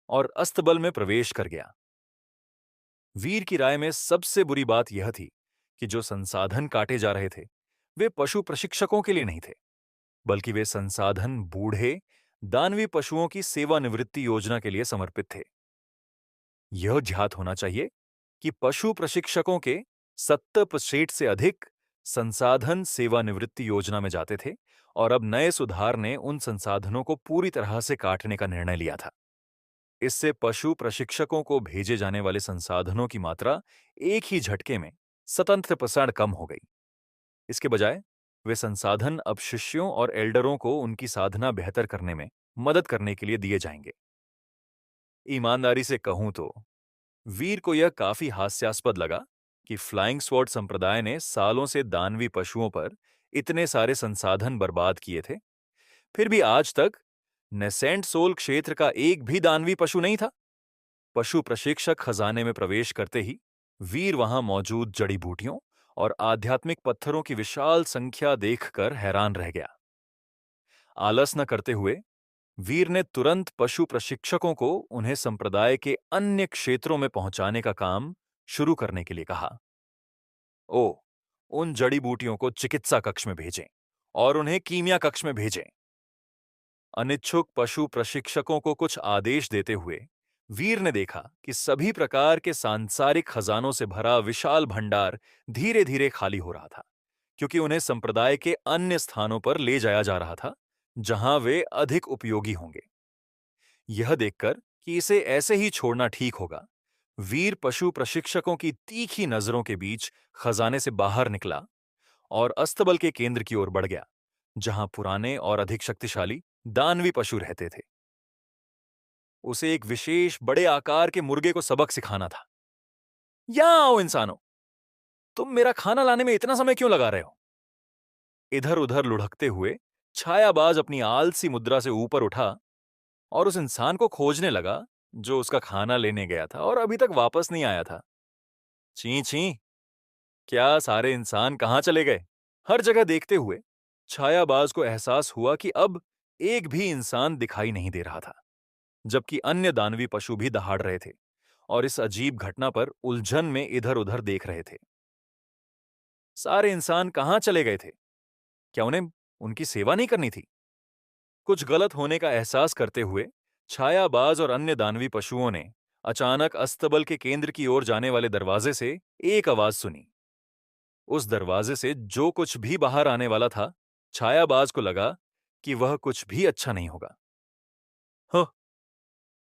और अस्तबल में प्रवेश कर गया। वीर की राय में सबसे बुरी बात यह थी कि जो संसाधन काटे जा रहे थे वे पशु प्रशिक्षकों के लिए नहीं थे, बल्कि वे संसाधन बूढ़े दानवी पशुओं की सेवानिवृत्ति योजना के लिए समर्पित थे। यह ज्ञात होना चाहिए कि पशु प्रशिक्षकों के 70% से अधिक संसाधन सेवानिवृत्ति योजना में जाते थे और अब नए सुधार ने उन संसाधनों को पूरी तरह से काटने का निर्णय लिया था। इससे पशु प्रशिक्षकों को भेजे जाने वाले संसाधनों की मात्रा एक ही झटके में 70% कम हो गई। इसके बजाय वे संसाधन अब शिष्यों और एल्डरों को उनकी साधना बेहतर करने में मदद करने के लिए दिए जाएंगे। ईमानदारी से कहूं तो वीर को यह काफी हास्यास्पद लगा कि फ्लाइंग स्वॉर्ड संप्रदाय ने सालों से दानवी पशुओं पर इतने सारे संसाधन बर्बाद किए थे, फिर भी आज तक नेसेंट सोल क्षेत्र का एक भी दानवी पशु नहीं था। पशु प्रशिक्षक खजाने में प्रवेश करते ही वीर वहां मौजूद जड़ी बूटियों और आध्यात्मिक पत्थरों की विशाल संख्या देखकर हैरान रह गया। आलस न करते हुए वीर ने तुरंत पशु प्रशिक्षकों को उन्हें संप्रदाय के अन्य क्षेत्रों में पहुंचाने का काम शुरू करने के लिए कहा। ओ, उन जड़ी बूटियों को चिकित्सा कक्ष में भेजें और उन्हें कीमिया कक्ष में भेजें। अनिच्छुक पशु प्रशिक्षकों को कुछ आदेश देते हुए वीर ने देखा कि सभी प्रकार के सांसारिक खजानों से भरा विशाल भंडार धीरे धीरे खाली हो रहा था, क्योंकि उन्हें संप्रदाय के अन्य स्थानों पर ले जाया जा रहा था जहां वे अधिक उपयोगी होंगे। यह देखकर कि इसे ऐसे ही छोड़ना ठीक होगा, वीर पशु प्रशिक्षकों की तीखी नजरों के बीच खजाने से बाहर निकला और अस्तबल के केंद्र की ओर बढ़ गया, जहां पुराने और अधिक शक्तिशाली दानवी पशु रहते थे। उसे एक विशेष बड़े आकार के मुर्गे को सबक सिखाना था। यहां आओ इंसानों, तुम मेरा खाना लाने में इतना समय क्यों लगा रहे हो? इधर उधर लुढ़कते हुए छायाबाज अपनी आलसी मुद्रा से ऊपर उठा और उस इंसान को खोजने लगा जो उसका खाना लेने गया था और अभी तक वापस नहीं आया था। छी छी, क्या सारे इंसान कहां चले गए? हर जगह देखते हुए छायाबाज को एहसास हुआ कि अब एक भी इंसान दिखाई नहीं दे रहा था, जबकि अन्य दानवी पशु भी दहाड़ रहे थे और इस अजीब घटना पर उलझन में इधर उधर देख रहे थे। सारे इंसान कहां चले गए थे? क्या उन्हें उनकी सेवा नहीं करनी थी? कुछ गलत होने का एहसास करते हुए छायाबाज और अन्य दानवी पशुओं ने अचानक अस्तबल के केंद्र की ओर जाने वाले दरवाजे से एक आवाज सुनी। उस दरवाजे से जो कुछ भी बाहर आने वाला था, छायाबाज को लगा कि वह कुछ भी अच्छा नहीं होगा। "हः,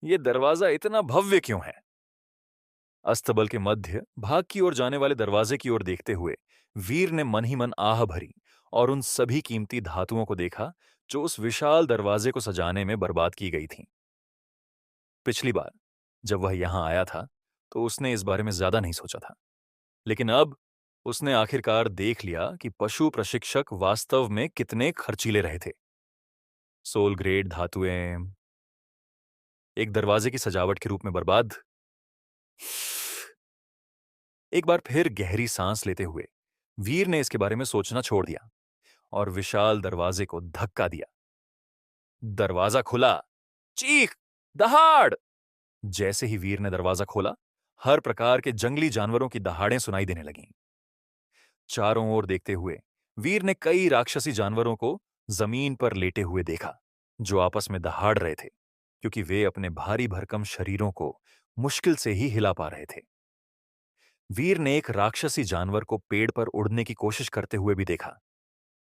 ये दरवाजा इतना भव्य क्यों है?" अस्तबल के मध्य भाग की ओर जाने वाले दरवाजे की ओर देखते हुए वीर ने मन ही मन आह भरी और उन सभी कीमती धातुओं को देखा जो उस विशाल दरवाजे को सजाने में बर्बाद की गई थीं। पिछली बार जब वह यहां आया था तो उसने इस बारे में ज्यादा नहीं सोचा था, लेकिन अब उसने आखिरकार देख लिया कि पशु प्रशिक्षक वास्तव में कितने खर्चीले रहे थे। सोल ग्रेड धातुएं एक दरवाजे की सजावट के रूप में बर्बाद। एक बार फिर गहरी सांस लेते हुए वीर ने इसके बारे में सोचना छोड़ दिया और विशाल दरवाजे को धक्का दिया। दरवाजा खुला। चीख! दहाड़! जैसे ही वीर ने दरवाजा खोला, हर प्रकार के जंगली जानवरों की दहाड़ें सुनाई देने लगीं। चारों ओर देखते हुए वीर ने कई राक्षसी जानवरों को जमीन पर लेटे हुए देखा, जो आपस में दहाड़ रहे थे, क्योंकि वे अपने भारी भरकम शरीरों को मुश्किल से ही हिला पा रहे थे। वीर ने एक राक्षसी जानवर को पेड़ पर उड़ने की कोशिश करते हुए भी देखा,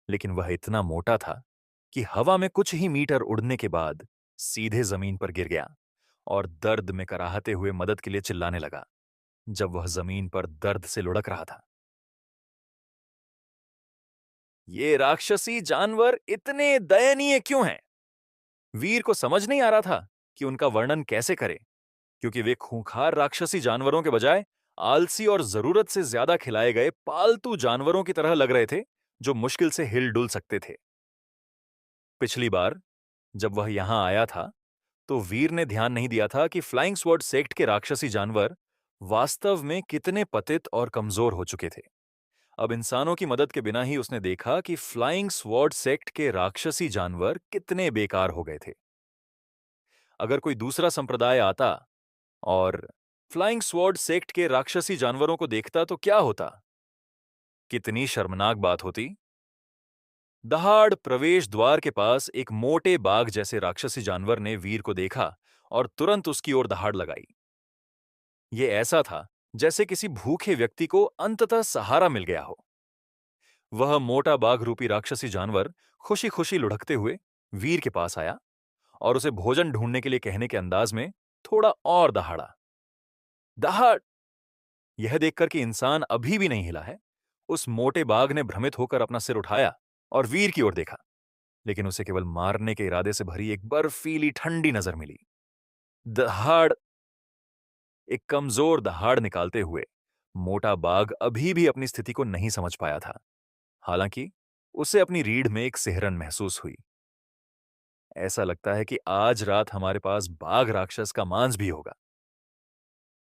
लेकिन वह इतना मोटा था कि हवा में कुछ ही मीटर उड़ने के बाद सीधे जमीन पर गिर गया और दर्द में कराहते हुए मदद के लिए चिल्लाने लगा जब वह जमीन पर दर्द से लुढ़क रहा था। ये राक्षसी जानवर इतने दयनीय क्यों हैं? वीर को समझ नहीं आ रहा था कि उनका वर्णन कैसे करे, क्योंकि वे खूंखार राक्षसी जानवरों के बजाय आलसी और जरूरत से ज्यादा खिलाए गए पालतू जानवरों की तरह लग रहे थे, जो मुश्किल से हिल डुल सकते थे। पिछली बार जब वह यहां आया था तो वीर ने ध्यान नहीं दिया था कि फ्लाइंग स्वॉर्ड सेक्ट के राक्षसी जानवर वास्तव में कितने पतित और कमजोर हो चुके थे। अब इंसानों की मदद के बिना ही उसने देखा कि फ्लाइंग स्वॉर्ड सेक्ट के राक्षसी जानवर कितने बेकार हो गए थे। अगर कोई दूसरा संप्रदाय आता और फ्लाइंग स्वॉर्ड सेक्ट के राक्षसी जानवरों को देखता तो क्या होता? कितनी शर्मनाक बात होती। दहाड़ प्रवेश द्वार के पास एक मोटे बाघ जैसे राक्षसी जानवर ने वीर को देखा और तुरंत उसकी ओर दहाड़ लगाई। ये ऐसा था जैसे किसी भूखे व्यक्ति को अंततः सहारा मिल गया हो। वह मोटा बाघ रूपी राक्षसी जानवर खुशी खुशी लुढ़कते हुए वीर के पास आया और उसे भोजन ढूंढने के लिए कहने के अंदाज में थोड़ा और दहाड़ा। दहाड़! यह देखकर कि इंसान अभी भी नहीं हिला है, उस मोटे बाघ ने भ्रमित होकर अपना सिर उठाया और वीर की ओर देखा, लेकिन उसे केवल मारने के इरादे से भरी एक बर्फीली ठंडी नजर मिली। दहाड़! एक कमजोर दहाड़ निकालते हुए मोटा बाघ अभी भी अपनी स्थिति को नहीं समझ पाया था। हालांकि उसे अपनी रीढ़ में एक सिहरन महसूस हुई। ऐसा लगता है कि आज रात हमारे पास बाघ राक्षस का मांस भी होगा।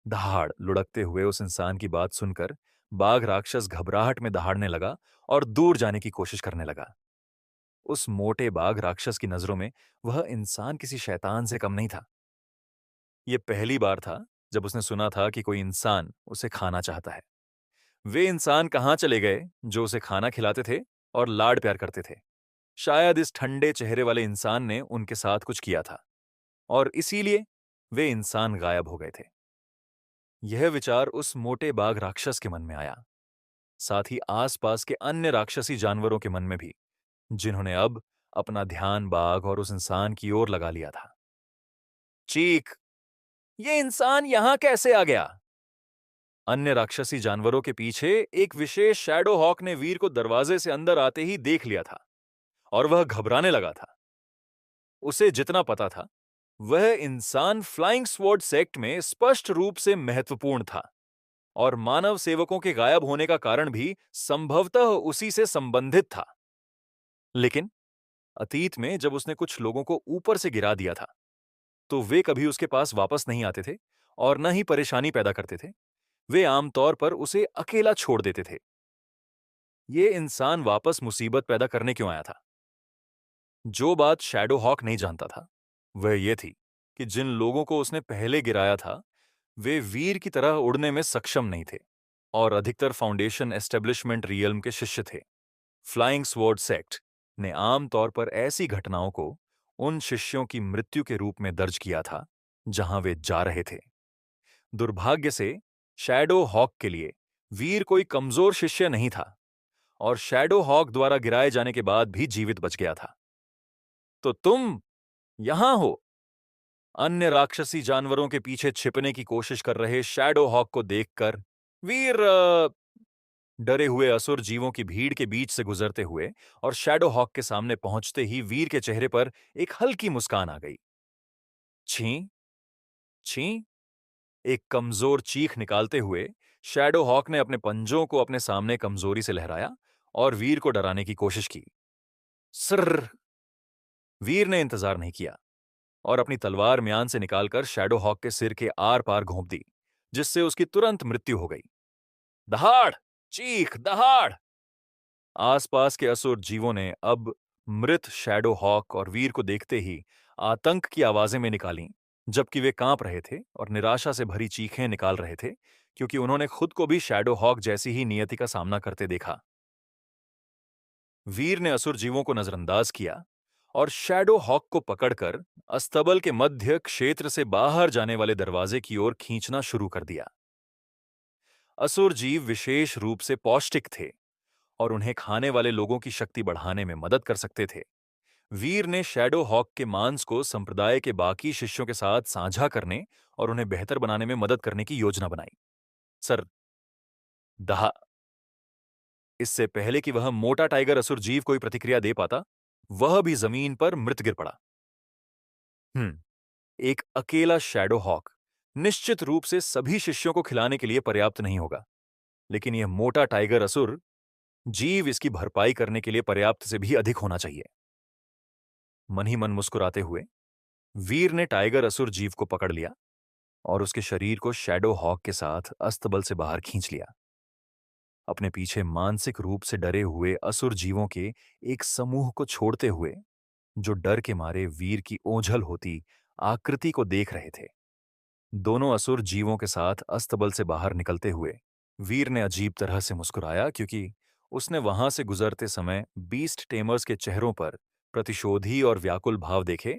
दहाड़ लुढ़कते हुए उस इंसान की बात सुनकर बाघ राक्षस घबराहट में दहाड़ने लगा और दूर जाने की कोशिश करने लगा। उस मोटे बाघ राक्षस की नजरों में वह इंसान किसी शैतान से कम नहीं था। यह पहली बार था जब उसने सुना था कि कोई इंसान उसे खाना चाहता है। वे इंसान कहाँ चले गए जो उसे खाना खिलाते थे और लाड प्यार करते थे? शायद इस ठंडे चेहरे वाले इंसान ने उनके साथ कुछ किया था और इसीलिए वे इंसान गायब हो गए थे। यह विचार उस मोटे बाघ राक्षस के मन में आया, साथ ही आसपास के अन्य राक्षसी जानवरों के मन में भी, जिन्होंने अब अपना ध्यान बाघ और उस इंसान की ओर लगा लिया था। चीख! ये इंसान यहां कैसे आ गया? अन्य राक्षसी जानवरों के पीछे एक विशेष शैडो हॉक ने वीर को दरवाजे से अंदर आते ही देख लिया था और वह घबराने लगा था। उसे जितना पता था, वह इंसान फ्लाइंग स्वॉर्ड सेक्ट में स्पष्ट रूप से महत्वपूर्ण था और मानव सेवकों के गायब होने का कारण भी संभवतः उसी से संबंधित था। लेकिन अतीत में जब उसने कुछ लोगों को ऊपर से गिरा दिया था, तो वे कभी उसके पास वापस नहीं आते थे और न ही परेशानी पैदा करते थे। वे आमतौर पर उसे अकेला छोड़ देते थे। ये इंसान वापस मुसीबत पैदा करने क्यों आया था? जो बात शैडो हॉक नहीं जानता था, वह यह थी कि जिन लोगों को उसने पहले गिराया था, वे वीर की तरह उड़ने में सक्षम नहीं थे और अधिकतर फाउंडेशन एस्टेब्लिशमेंट रियल्म के शिष्य थे। फ्लाइंग स्वॉर्ड सेक्ट ने आमतौर पर ऐसी घटनाओं को उन शिष्यों की मृत्यु के रूप में दर्ज किया था जहां वे जा रहे थे। दुर्भाग्य से शैडो हॉक के लिए वीर कोई कमजोर शिष्य नहीं था और शैडो हॉक द्वारा गिराए जाने के बाद भी जीवित बच गया था। तो तुम यहां हो? अन्य राक्षसी जानवरों के पीछे छिपने की कोशिश कर रहे शैडो हॉक को देखकर वीर डरे हुए असुर जीवों की भीड़ के बीच से गुजरते हुए और शैडो हॉक के सामने पहुंचते ही वीर के चेहरे पर एक हल्की मुस्कान आ गई। छी, छी। एक कमजोर चीख निकालते हुए शैडो हॉक ने अपने पंजों को अपने सामने कमजोरी से लहराया और वीर को डराने की कोशिश की। सर्र। वीर ने इंतजार नहीं किया और अपनी तलवार म्यान से निकालकर शैडो हॉक के सिर के आर पार घोंप दी, जिससे उसकी तुरंत मृत्यु हो गई। दहाड़! चीख! दहाड़! आसपास के असुर जीवों ने अब मृत शैडो हॉक और वीर को देखते ही आतंक की आवाजें में निकालीं, जबकि वे कांप रहे थे और निराशा से भरी चीखें निकाल रहे थे, क्योंकि उन्होंने खुद को भी शैडो हॉक जैसी ही नियति का सामना करते देखा। वीर ने असुर जीवों को नजरअंदाज किया और शैडो हॉक को पकड़कर अस्तबल के मध्य क्षेत्र से बाहर जाने वाले दरवाजे की ओर खींचना शुरू कर दिया। असुर जीव विशेष रूप से पौष्टिक थे और उन्हें खाने वाले लोगों की शक्ति बढ़ाने में मदद कर सकते थे। वीर ने शैडो हॉक के मांस को संप्रदाय के बाकी शिष्यों के साथ साझा करने और उन्हें बेहतर बनाने में मदद करने की योजना बनाई। सर, दहा इससे पहले कि वह मोटा टाइगर असुर जीव कोई प्रतिक्रिया दे पाता, वह भी जमीन पर मृत गिर पड़ा। एक अकेला शैडो हॉक निश्चित रूप से सभी शिष्यों को खिलाने के लिए पर्याप्त नहीं होगा, लेकिन यह मोटा टाइगर असुर जीव इसकी भरपाई करने के लिए पर्याप्त से भी अधिक होना चाहिए। मन ही मन मुस्कुराते हुए वीर ने टाइगर असुर जीव को पकड़ लिया और उसके शरीर को शैडो हॉक के साथ अस्तबल से बाहर खींच लिया। अपने पीछे मानसिक रूप से डरे हुए असुर जीवों के एक समूह को छोड़ते हुए, जो डर के मारे वीर की ओझल होती आकृति को देख रहे थे। दोनों असुर जीवों के साथ अस्तबल से बाहर निकलते हुए वीर ने अजीब तरह से मुस्कुराया, क्योंकि उसने वहां से गुजरते समय बीस्ट टेमर्स के चेहरों पर प्रतिशोधी और व्याकुल भाव देखे।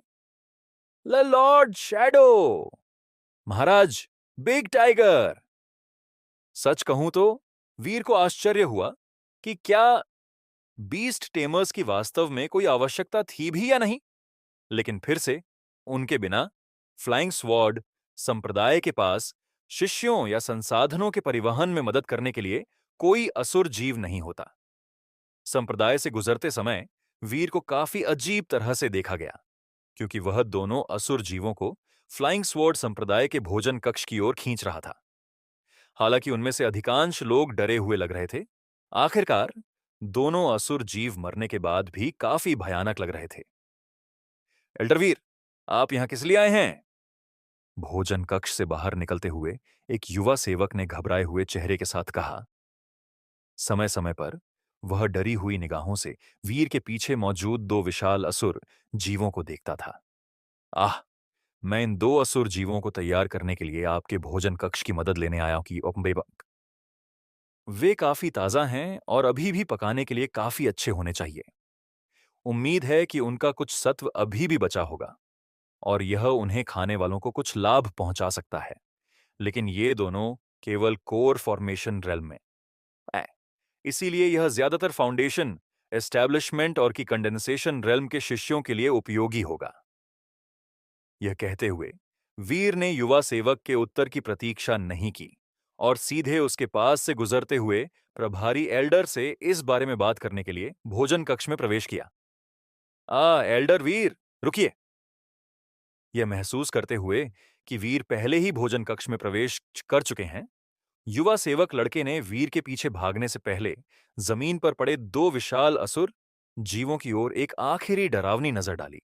Lord Shadow! महाराज बिग टाइगर! सच कहूं तो वीर को आश्चर्य हुआ कि क्या बीस्ट टेमर्स की वास्तव में कोई आवश्यकता थी भी या नहीं, लेकिन फिर से उनके बिना फ्लाइंग स्वॉर्ड संप्रदाय के पास शिष्यों या संसाधनों के परिवहन में मदद करने के लिए कोई असुर जीव नहीं होता। संप्रदाय से गुजरते समय वीर को काफी अजीब तरह से देखा गया, क्योंकि वह दोनों असुर जीवों को फ्लाइंग स्वॉर्ड संप्रदाय के भोजन कक्ष की ओर खींच रहा था। हालांकि उनमें से अधिकांश लोग डरे हुए लग रहे थे, आखिरकार दोनों असुर जीव मरने के बाद भी काफी भयानक लग रहे थे। एल्डरवीर, आप यहां किस लिए आए हैं? भोजन कक्ष से बाहर निकलते हुए एक युवा सेवक ने घबराए हुए चेहरे के साथ कहा। समय समय पर वह डरी हुई निगाहों से वीर के पीछे मौजूद दो विशाल असुर जीवों को देखता था। आह, मैं इन दो असुर जीवों को तैयार करने के लिए आपके भोजन कक्ष की मदद लेने आया हूं कि वे काफी ताजा हैं और अभी भी पकाने के लिए काफी अच्छे होने चाहिए। उम्मीद है कि उनका कुछ सत्व अभी भी बचा होगा और यह उन्हें खाने वालों को कुछ लाभ पहुंचा सकता है, लेकिन ये दोनों केवल कोर फॉर्मेशन रेल्म में हैं। इसीलिए यह ज्यादातर फाउंडेशन, एस्टैब्लिशमेंट और की कंडेंसेशन रेल्म के शिष्यों के लिए उपयोगी होगा। यह कहते हुए वीर ने युवा सेवक के उत्तर की प्रतीक्षा नहीं की और सीधे उसके पास से गुजरते हुए प्रभारी एल्डर से इस बारे में बात करने के लिए भोजन कक्ष में प्रवेश किया। एल्डर वीर, रुकिए। यह महसूस करते हुए कि वीर पहले ही भोजन कक्ष में प्रवेश कर चुके हैं, युवा सेवक लड़के ने वीर के पीछे भागने से पहले जमीन पर पड़े दो विशाल असुर जीवों की ओर एक आखिरी डरावनी नजर डाली।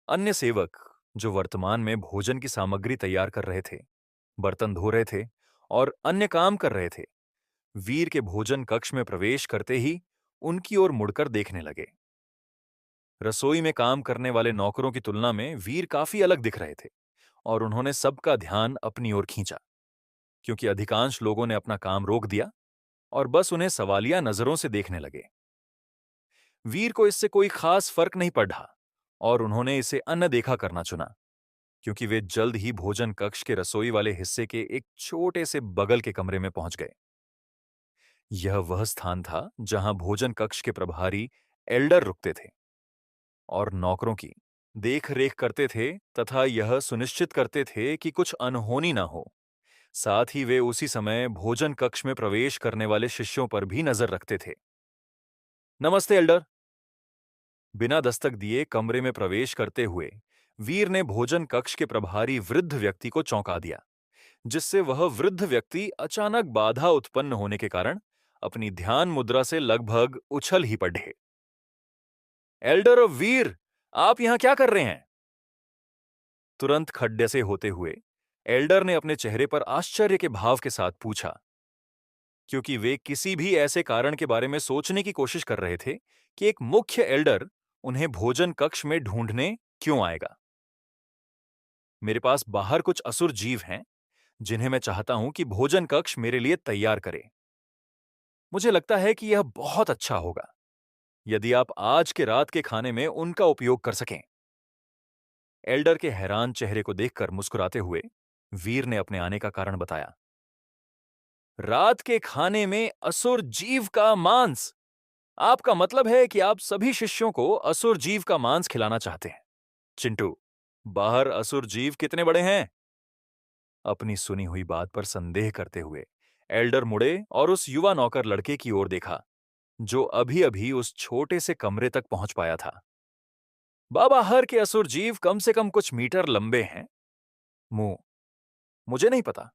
अन्य सेवक, जो वर्तमान में भोजन की सामग्री तैयार कर रहे थे, बर्तन धो रहे थे और अन्य काम कर रहे थे, वीर के भोजन कक्ष में प्रवेश करते ही उनकी ओर मुड़कर देखने लगे। रसोई में काम करने वाले नौकरों की तुलना में वीर काफी अलग दिख रहे थे और उन्होंने सबका ध्यान अपनी ओर खींचा, क्योंकि अधिकांश लोगों ने अपना काम रोक दिया और बस उन्हें सवालिया नजरों से देखने लगे। वीर को इससे कोई खास फर्क नहीं पड़ा और उन्होंने इसे अनदेखा करना चुना, क्योंकि वे जल्द ही भोजन कक्ष के रसोई वाले हिस्से के एक छोटे से बगल के कमरे में पहुंच गए। यह वह स्थान था जहां भोजन कक्ष के प्रभारी एल्डर रुकते थे और नौकरों की देख रेख करते थे तथा यह सुनिश्चित करते थे कि कुछ अनहोनी ना हो। साथ ही वे उसी समय भोजन कक्ष में प्रवेश करने वाले शिष्यों पर भी नजर रखते थे। नमस्ते एल्डर। बिना दस्तक दिए कमरे में प्रवेश करते हुए वीर ने भोजन कक्ष के प्रभारी वृद्ध व्यक्ति को चौंका दिया, जिससे वह वृद्ध व्यक्ति अचानक बाधा उत्पन्न होने के कारण अपनी ध्यान मुद्रा से लगभग उछल ही पड़े। एल्डर ऑफ वीर, आप यहां क्या कर रहे हैं? तुरंत खड्डे से होते हुए एल्डर ने अपने चेहरे पर आश्चर्य के भाव के साथ पूछा, क्योंकि वे किसी भी ऐसे कारण के बारे में सोचने की कोशिश कर रहे थे कि एक मुख्य एल्डर उन्हें भोजन कक्ष में ढूंढने क्यों आएगा। मेरे पास बाहर कुछ असुर जीव हैं जिन्हें मैं चाहता हूं कि भोजन कक्ष मेरे लिए तैयार करे। मुझे लगता है कि यह बहुत अच्छा होगा यदि आप आज के रात के खाने में उनका उपयोग कर सकें। एल्डर के हैरान चेहरे को देखकर मुस्कुराते हुए वीर ने अपने आने का कारण बताया। रात के खाने में असुर जीव का मांस? आपका मतलब है कि आप सभी शिष्यों को असुर जीव का मांस खिलाना चाहते हैं? चिंटू, बाहर असुर जीव कितने बड़े हैं? अपनी सुनी हुई बात पर संदेह करते हुए एल्डर मुड़े और उस युवा नौकर लड़के की ओर देखा, जो अभी अभी उस छोटे से कमरे तक पहुंच पाया था। बाबा, हर के असुर जीव कम से कम कुछ मीटर लंबे हैं। मुंह, मुझे नहीं पता,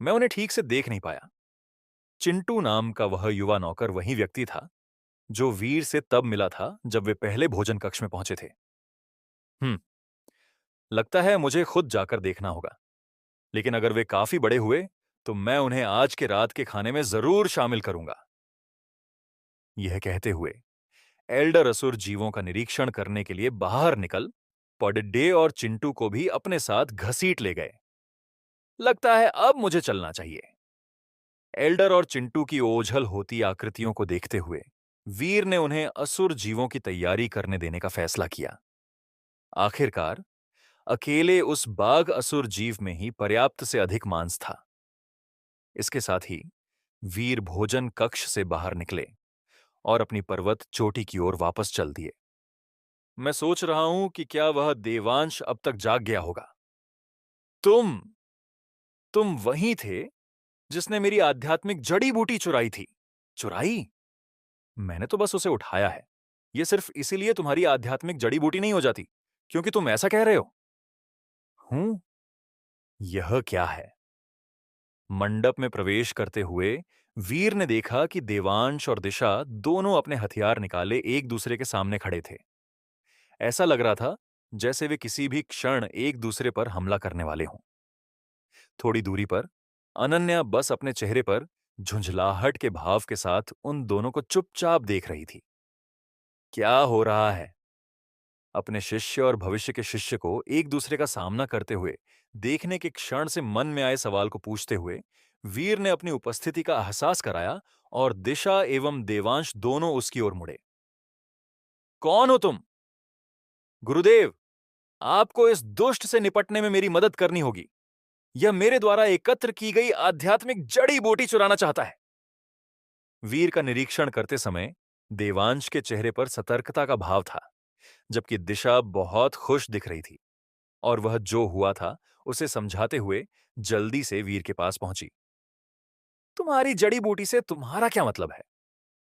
मैं उन्हें ठीक से देख नहीं पाया। चिंटू नाम का वह युवा नौकर वही व्यक्ति था जो वीर से तब मिला था जब वे पहले भोजन कक्ष में पहुंचे थे। हम्म, लगता है मुझे खुद जाकर देखना होगा, लेकिन अगर वे काफी बड़े हुए तो मैं उन्हें आज के रात के खाने में जरूर शामिल करूंगा। यह कहते हुए एल्डर असुर जीवों का निरीक्षण करने के लिए बाहर निकल पॉडिडे और चिंटू को भी अपने साथ घसीट ले गए। लगता है अब मुझे चलना चाहिए। एल्डर और चिंटू की ओझल होती आकृतियों को देखते हुए वीर ने उन्हें असुर जीवों की तैयारी करने देने का फैसला किया। आखिरकार अकेले उस बाघ असुर जीव में ही पर्याप्त से अधिक मांस था। इसके साथ ही वीर भोजन कक्ष से बाहर निकले और अपनी पर्वत चोटी की ओर वापस चल दिए। मैं सोच रहा हूं कि क्या वह देवांश अब तक जाग गया होगा। तुम तुम वही थे जिसने मेरी आध्यात्मिक जड़ी बूटी चुराई थी। चुराई? मैंने तो बस उसे उठाया है। यह सिर्फ इसीलिए तुम्हारी आध्यात्मिक जड़ी बूटी नहीं हो जाती क्योंकि तुम ऐसा कह रहे हो। हूं, यह क्या है? मंडप में प्रवेश करते हुए वीर ने देखा कि देवांश और दिशा दोनों अपने हथियार निकाले एक दूसरे के सामने खड़े थे। ऐसा लग रहा था जैसे वे किसी भी क्षण एक दूसरे पर हमला करने वाले हों। थोड़ी दूरी पर अनन्या बस अपने चेहरे पर झुंझलाहट के भाव के साथ उन दोनों को चुपचाप देख रही थी। क्या हो रहा है? अपने शिष्य और भविष्य के शिष्य को एक दूसरे का सामना करते हुए देखने के क्षण से मन में आए सवाल को पूछते हुए वीर ने अपनी उपस्थिति का एहसास कराया और दिशा एवं देवांश दोनों उसकी ओर मुड़े। कौन हो तुम? गुरुदेव, आपको इस दुष्ट से निपटने में मेरी मदद करनी होगी। यह मेरे द्वारा एकत्र की गई आध्यात्मिक जड़ी बूटी चुराना चाहता है। वीर का निरीक्षण करते समय देवांश के चेहरे पर सतर्कता का भाव था, जबकि दिशा बहुत खुश दिख रही थी और वह जो हुआ था उसे समझाते हुए जल्दी से वीर के पास पहुंची। तुम्हारी जड़ी बूटी से तुम्हारा क्या मतलब है?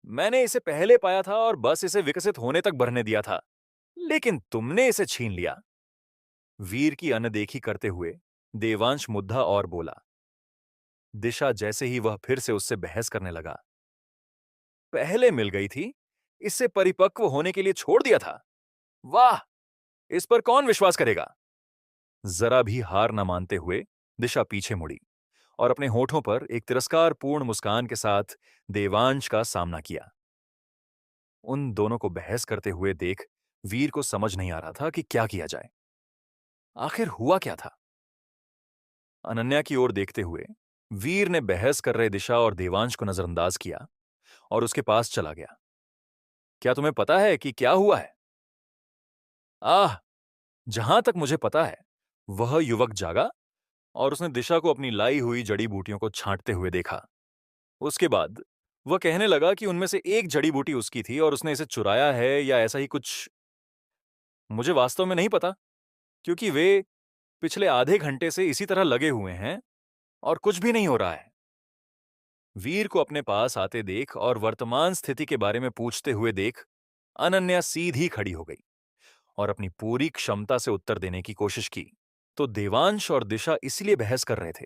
मैंने इसे पहले पाया था और बस इसे विकसित होने तक बढ़ने दिया था, लेकिन तुमने इसे छीन लिया। वीर की अनदेखी करते हुए देवांश मुद्दा और बोला। दिशा जैसे ही वह फिर से उससे बहस करने लगा, पहले मिल गई थी, इससे परिपक्व होने के लिए छोड़ दिया था। वाह, इस पर कौन विश्वास करेगा? जरा भी हार न मानते हुए दिशा पीछे मुड़ी और अपने होठों पर एक तिरस्कारपूर्ण मुस्कान के साथ देवांश का सामना किया। उन दोनों को बहस करते हुए देख वीर को समझ नहीं आ रहा था कि क्या किया जाए। आखिर हुआ क्या था? अनन्या की ओर देखते हुए वीर ने बहस कर रहे दिशा और देवांश को नजरअंदाज किया और उसके पास चला गया। क्या तुम्हें पता है कि क्या हुआ है? आह, जहां तक मुझे पता है वह युवक जागा और उसने दिशा को अपनी लाई हुई जड़ी बूटियों को छांटते हुए देखा। उसके बाद वह कहने लगा कि उनमें से एक जड़ी बूटी उसकी थी और उसने इसे चुराया है या ऐसा ही कुछ। मुझे वास्तव में नहीं पता, क्योंकि वे पिछले आधे घंटे से इसी तरह लगे हुए हैं और कुछ भी नहीं हो रहा है। वीर को अपने पास आते देख और वर्तमान स्थिति के बारे में पूछते हुए देख अनन्या सीधी खड़ी हो गई और अपनी पूरी क्षमता से उत्तर देने की कोशिश की। तो देवांश और दिशा इसलिए बहस कर रहे थे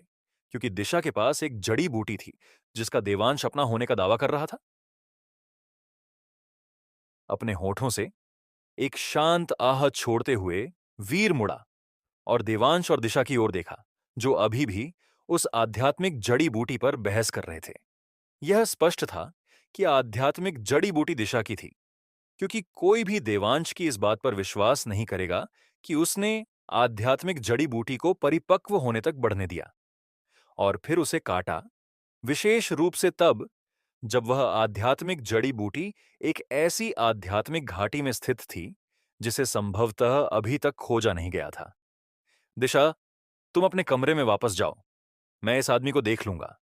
क्योंकि दिशा के पास एक जड़ी बूटी थी जिसका देवांश अपना होने का दावा कर रहा था। अपने होठों से एक शांत आहट छोड़ते हुए वीर मुड़ा और देवांश और दिशा की ओर देखा, जो अभी भी उस आध्यात्मिक जड़ी बूटी पर बहस कर रहे थे। यह स्पष्ट था कि आध्यात्मिक जड़ी बूटी दिशा की थी, क्योंकि कोई भी देवांश की इस बात पर विश्वास नहीं करेगा कि उसने आध्यात्मिक जड़ी बूटी को परिपक्व होने तक बढ़ने दिया और फिर उसे काटा, विशेष रूप से तब जब वह आध्यात्मिक जड़ी बूटी एक ऐसी आध्यात्मिक घाटी में स्थित थी जिसे संभवतः अभी तक खोजा नहीं गया था। दिशा, तुम अपने कमरे में वापस जाओ, मैं इस आदमी को देख लूंगा।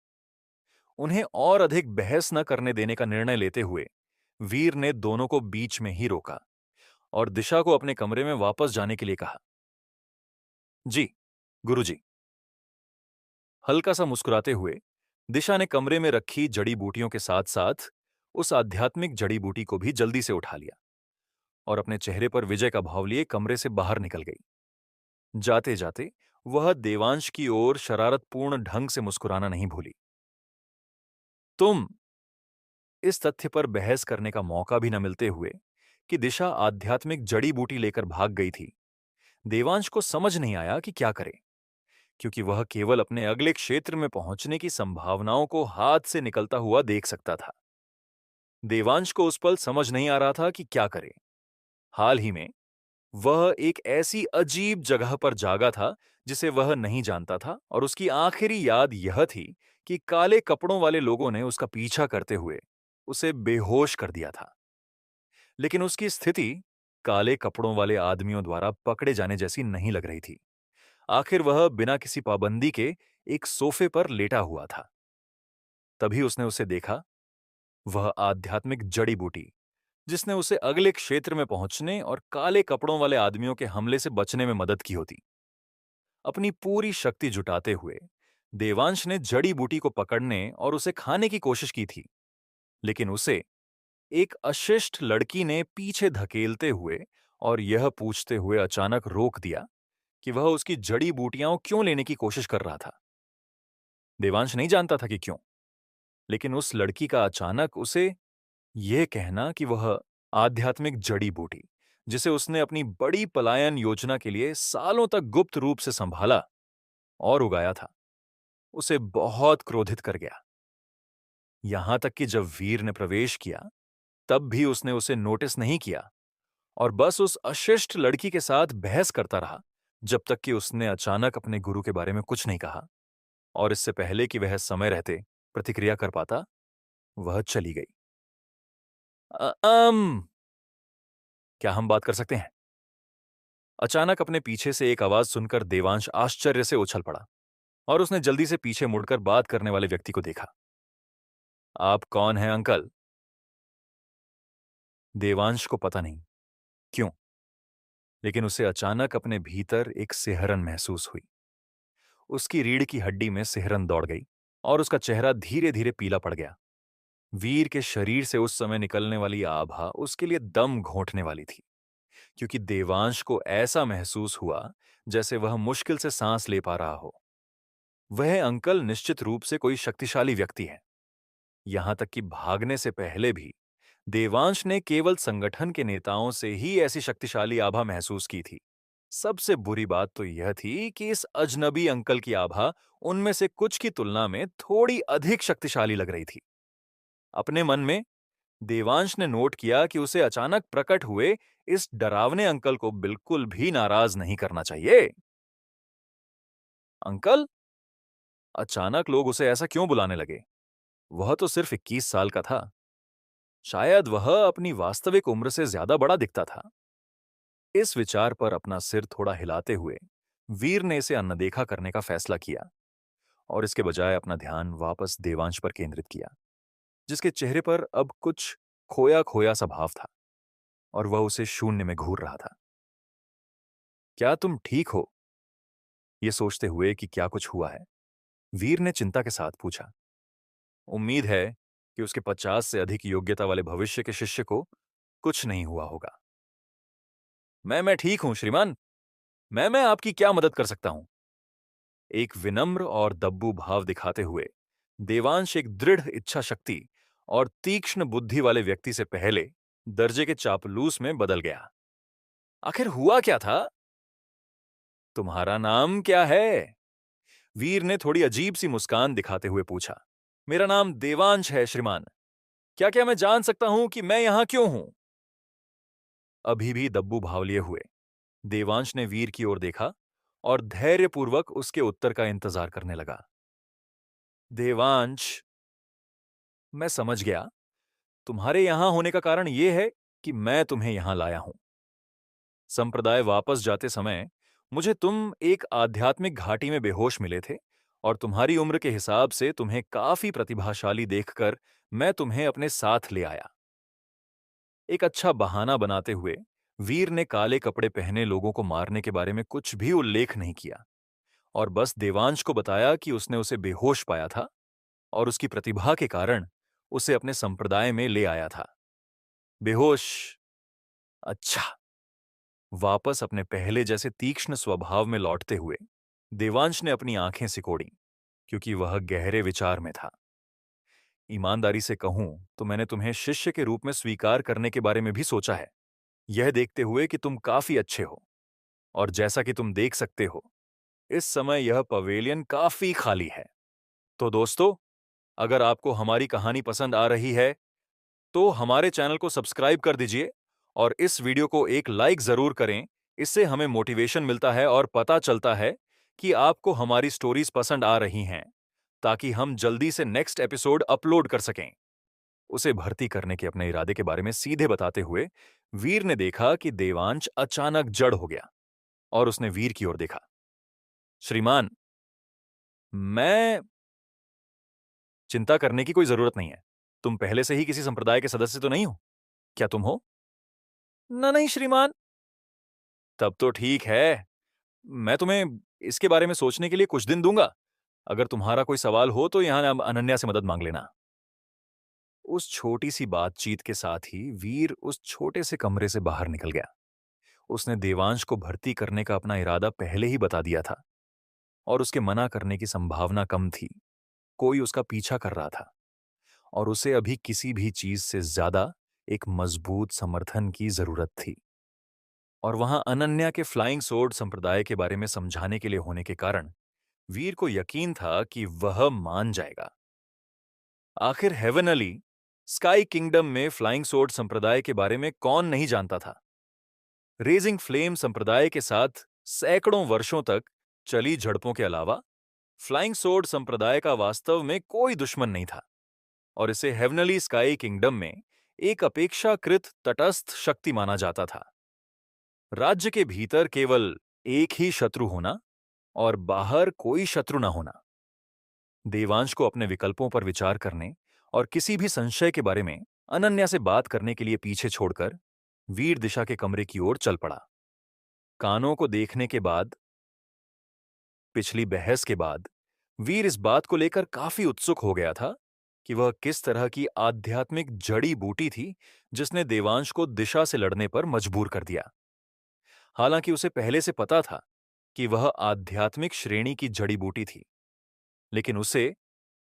उन्हें और अधिक बहस न करने देने का निर्णय लेते हुए वीर ने दोनों को बीच में ही रोका और दिशा को अपने कमरे में वापस जाने के लिए कहा। जी, गुरुजी। हल्का सा मुस्कुराते हुए दिशा ने कमरे में रखी जड़ी बूटियों के साथ साथ उस आध्यात्मिक जड़ी बूटी को भी जल्दी से उठा लिया और अपने चेहरे पर विजय का भाव लिए कमरे से बाहर निकल गई। जाते जाते वह देवांश की ओर शरारतपूर्ण ढंग से मुस्कुराना नहीं भूली। तुम, इस तथ्य पर बहस करने का मौका भी न मिलते हुए कि दिशा आध्यात्मिक जड़ी बूटी लेकर भाग गई थी, देवांश को समझ नहीं आया कि क्या करे, क्योंकि वह केवल अपने अगले क्षेत्र में पहुंचने की संभावनाओं को हाथ से निकलता हुआ देख सकता था। देवांश को उस पल समझ नहीं आ रहा था कि क्या करे। हाल ही में वह एक ऐसी अजीब जगह पर जागा था जिसे वह नहीं जानता था और उसकी आखिरी याद यह थी कि काले कपड़ों वाले लोगों ने उसका पीछा करते हुए उसे बेहोश कर दिया था। लेकिन उसकी स्थिति काले कपड़ों वाले आदमियों द्वारा पकड़े जाने जैसी नहीं लग रही थी। आखिर वह बिना किसी पाबंदी के एक सोफे पर लेटा हुआ था। तभी उसने उसे देखा, वह आध्यात्मिक जड़ी बूटी जिसने उसे अगले क्षेत्र में पहुंचने और काले कपड़ों वाले आदमियों के हमले से बचने में मदद की होती। अपनी पूरी शक्ति जुटाते हुए देवांश ने जड़ी बूटी को पकड़ने और उसे खाने की कोशिश की थी, लेकिन उसे एक अशिष्ट लड़की ने पीछे धकेलते हुए और यह पूछते हुए अचानक रोक दिया कि वह उसकी जड़ी बूटियां क्यों लेने की कोशिश कर रहा था। देवांश नहीं जानता था कि क्यों, लेकिन उस लड़की का अचानक उसे यह कहना कि वह आध्यात्मिक जड़ी बूटी जिसे उसने अपनी बड़ी पलायन योजना के लिए सालों तक गुप्त रूप से संभाला और उगाया था, उसे बहुत क्रोधित कर गया। यहां तक कि जब वीर ने प्रवेश किया तब भी उसने उसे नोटिस नहीं किया और बस उस अशिष्ट लड़की के साथ बहस करता रहा जब तक कि उसने अचानक अपने गुरु के बारे में कुछ नहीं कहा और इससे पहले कि वह समय रहते प्रतिक्रिया कर पाता, वह चली गई। अ- अम क्या हम बात कर सकते हैं? अचानक अपने पीछे से एक आवाज सुनकर देवांश आश्चर्य से उछल पड़ा और उसने जल्दी से पीछे मुड़कर बात करने वाले व्यक्ति को देखा। आप कौन हैं अंकल? देवांश को पता नहीं क्यों, लेकिन उसे अचानक अपने भीतर एक सिहरन महसूस हुई। उसकी रीढ़ की हड्डी में सिहरन दौड़ गई और उसका चेहरा धीरे धीरे पीला पड़ गया। वीर के शरीर से उस समय निकलने वाली आभा उसके लिए दम घोंटने वाली थी, क्योंकि देवांश को ऐसा महसूस हुआ जैसे वह मुश्किल से सांस ले पा रहा हो। वह अंकल निश्चित रूप से कोई शक्तिशाली व्यक्ति है। यहां तक कि भागने से पहले भी देवांश ने केवल संगठन के नेताओं से ही ऐसी शक्तिशाली आभा महसूस की थी। सबसे बुरी बात तो यह थी कि इस अजनबी अंकल की आभा उनमें से कुछ की तुलना में थोड़ी अधिक शक्तिशाली लग रही थी। अपने मन में देवांश ने नोट किया कि उसे अचानक प्रकट हुए इस डरावने अंकल को बिल्कुल भी नाराज नहीं करना चाहिए। अंकल? अचानक लोग उसे ऐसा क्यों बुलाने लगे? वह तो सिर्फ 21 साल का था। शायद वह अपनी वास्तविक उम्र से ज्यादा बड़ा दिखता था। इस विचार पर अपना सिर थोड़ा हिलाते हुए वीर ने इसे अनदेखा करने का फैसला किया और इसके बजाय अपना ध्यान वापस देवांश पर केंद्रित किया, जिसके चेहरे पर अब कुछ खोया खोया सा भाव था और वह उसे शून्य में घूर रहा था। क्या तुम ठीक हो? ये सोचते हुए कि क्या कुछ हुआ है, वीर ने चिंता के साथ पूछा। उम्मीद है कि उसके 50 से अधिक योग्यता वाले भविष्य के शिष्य को कुछ नहीं हुआ होगा। मैं ठीक हूं श्रीमान। मैं आपकी क्या मदद कर सकता हूं? एक विनम्र और दब्बू भाव दिखाते हुए देवांश एक दृढ़ इच्छा शक्ति और तीक्ष्ण बुद्धि वाले व्यक्ति से पहले दर्जे के चापलूस में बदल गया। आखिर हुआ क्या था? तुम्हारा नाम क्या है? वीर ने थोड़ी अजीब सी मुस्कान दिखाते हुए पूछा। मेरा नाम देवांश है श्रीमान। क्या क्या मैं जान सकता हूं कि मैं यहां क्यों हूं? अभी भी दब्बू भाव लिए हुए देवांश ने वीर की ओर देखा और धैर्यपूर्वक उसके उत्तर का इंतजार करने लगा। देवांश, मैं समझ गया। तुम्हारे यहां होने का कारण यह है कि मैं तुम्हें यहां लाया हूं। संप्रदाय वापस जाते समय मुझे तुम एक आध्यात्मिक घाटी में बेहोश मिले थे और तुम्हारी उम्र के हिसाब से तुम्हें काफी प्रतिभाशाली देखकर मैं तुम्हें अपने साथ ले आया। एक अच्छा बहाना बनाते हुए वीर ने काले कपड़े पहने लोगों को मारने के बारे में कुछ भी उल्लेख नहीं किया और बस देवांश को बताया कि उसने उसे बेहोश पाया था और उसकी प्रतिभा के कारण उसे अपने संप्रदाय में ले आया था। बेहोश? अच्छा। वापस अपने पहले जैसे तीक्ष्ण स्वभाव में लौटते हुए देवांश ने अपनी आंखें सिकोड़ी क्योंकि वह गहरे विचार में था। ईमानदारी से कहूं तो मैंने तुम्हें शिष्य के रूप में स्वीकार करने के बारे में भी सोचा है, यह देखते हुए कि तुम काफी अच्छे हो। और जैसा कि तुम देख सकते हो, इस समय यह पवेलियन काफी खाली है। तो दोस्तों, अगर आपको हमारी कहानी पसंद आ रही है तो हमारे चैनल को सब्सक्राइब कर दीजिए और इस वीडियो को एक लाइक जरूर करें। इससे हमें मोटिवेशन मिलता है और पता चलता है कि आपको हमारी स्टोरीज पसंद आ रही हैं, ताकि हम जल्दी से नेक्स्ट एपिसोड अपलोड कर सकें। उसे भर्ती करने के अपने इरादे के बारे में सीधे बताते हुए वीर ने देखा कि देवांश अचानक जड़ हो गया और उसने वीर की ओर देखा। श्रीमान, मैं चिंता करने की कोई जरूरत नहीं है। तुम पहले से ही किसी संप्रदाय के सदस्य तो नहीं हो? क्या तुम हो? ना नहीं श्रीमान। तब तो ठीक है। मैं तुम्हें इसके बारे में सोचने के लिए कुछ दिन दूंगा। अगर तुम्हारा कोई सवाल हो तो यहां अब अनन्या से मदद मांग लेना। उस छोटी सी बातचीत के साथ ही वीर उस छोटे से कमरे से बाहर निकल गया। उसने देवांश को भर्ती करने का अपना इरादा पहले ही बता दिया था और उसके मना करने की संभावना कम थी। कोई उसका पीछा कर रहा था और उसे अभी किसी भी चीज से ज्यादा एक मजबूत समर्थन की जरूरत थी। और वहां अनन्या के फ्लाइंग सोर्ड संप्रदाय के बारे में समझाने के लिए होने के कारण वीर को यकीन था कि वह मान जाएगा। आखिर हेवनली स्काई किंगडम में फ्लाइंग सोर्ड संप्रदाय के बारे में कौन नहीं जानता था। रेजिंग फ्लेम संप्रदाय के साथ सैकड़ों वर्षों तक चली झड़पों के अलावा फ्लाइंग सोर्ड संप्रदाय का वास्तव में कोई दुश्मन नहीं था और इसे हेवनली स्काई किंगडम में एक अपेक्षाकृत तटस्थ शक्ति माना जाता था। राज्य के भीतर केवल एक ही शत्रु होना और बाहर कोई शत्रु न होना। देवांश को अपने विकल्पों पर विचार करने और किसी भी संशय के बारे में अनन्या से बात करने के लिए पीछे छोड़कर वीर दिशा के कमरे की ओर चल पड़ा। कानों को देखने के बाद, पिछली बहस के बाद, वीर इस बात को लेकर काफी उत्सुक हो गया था कि वह किस तरह की आध्यात्मिक जड़ी बूटी थी जिसने देवांश को दिशा से लड़ने पर मजबूर कर दिया। हालांकि उसे पहले से पता था कि वह आध्यात्मिक श्रेणी की जड़ी बूटी थी, लेकिन उसे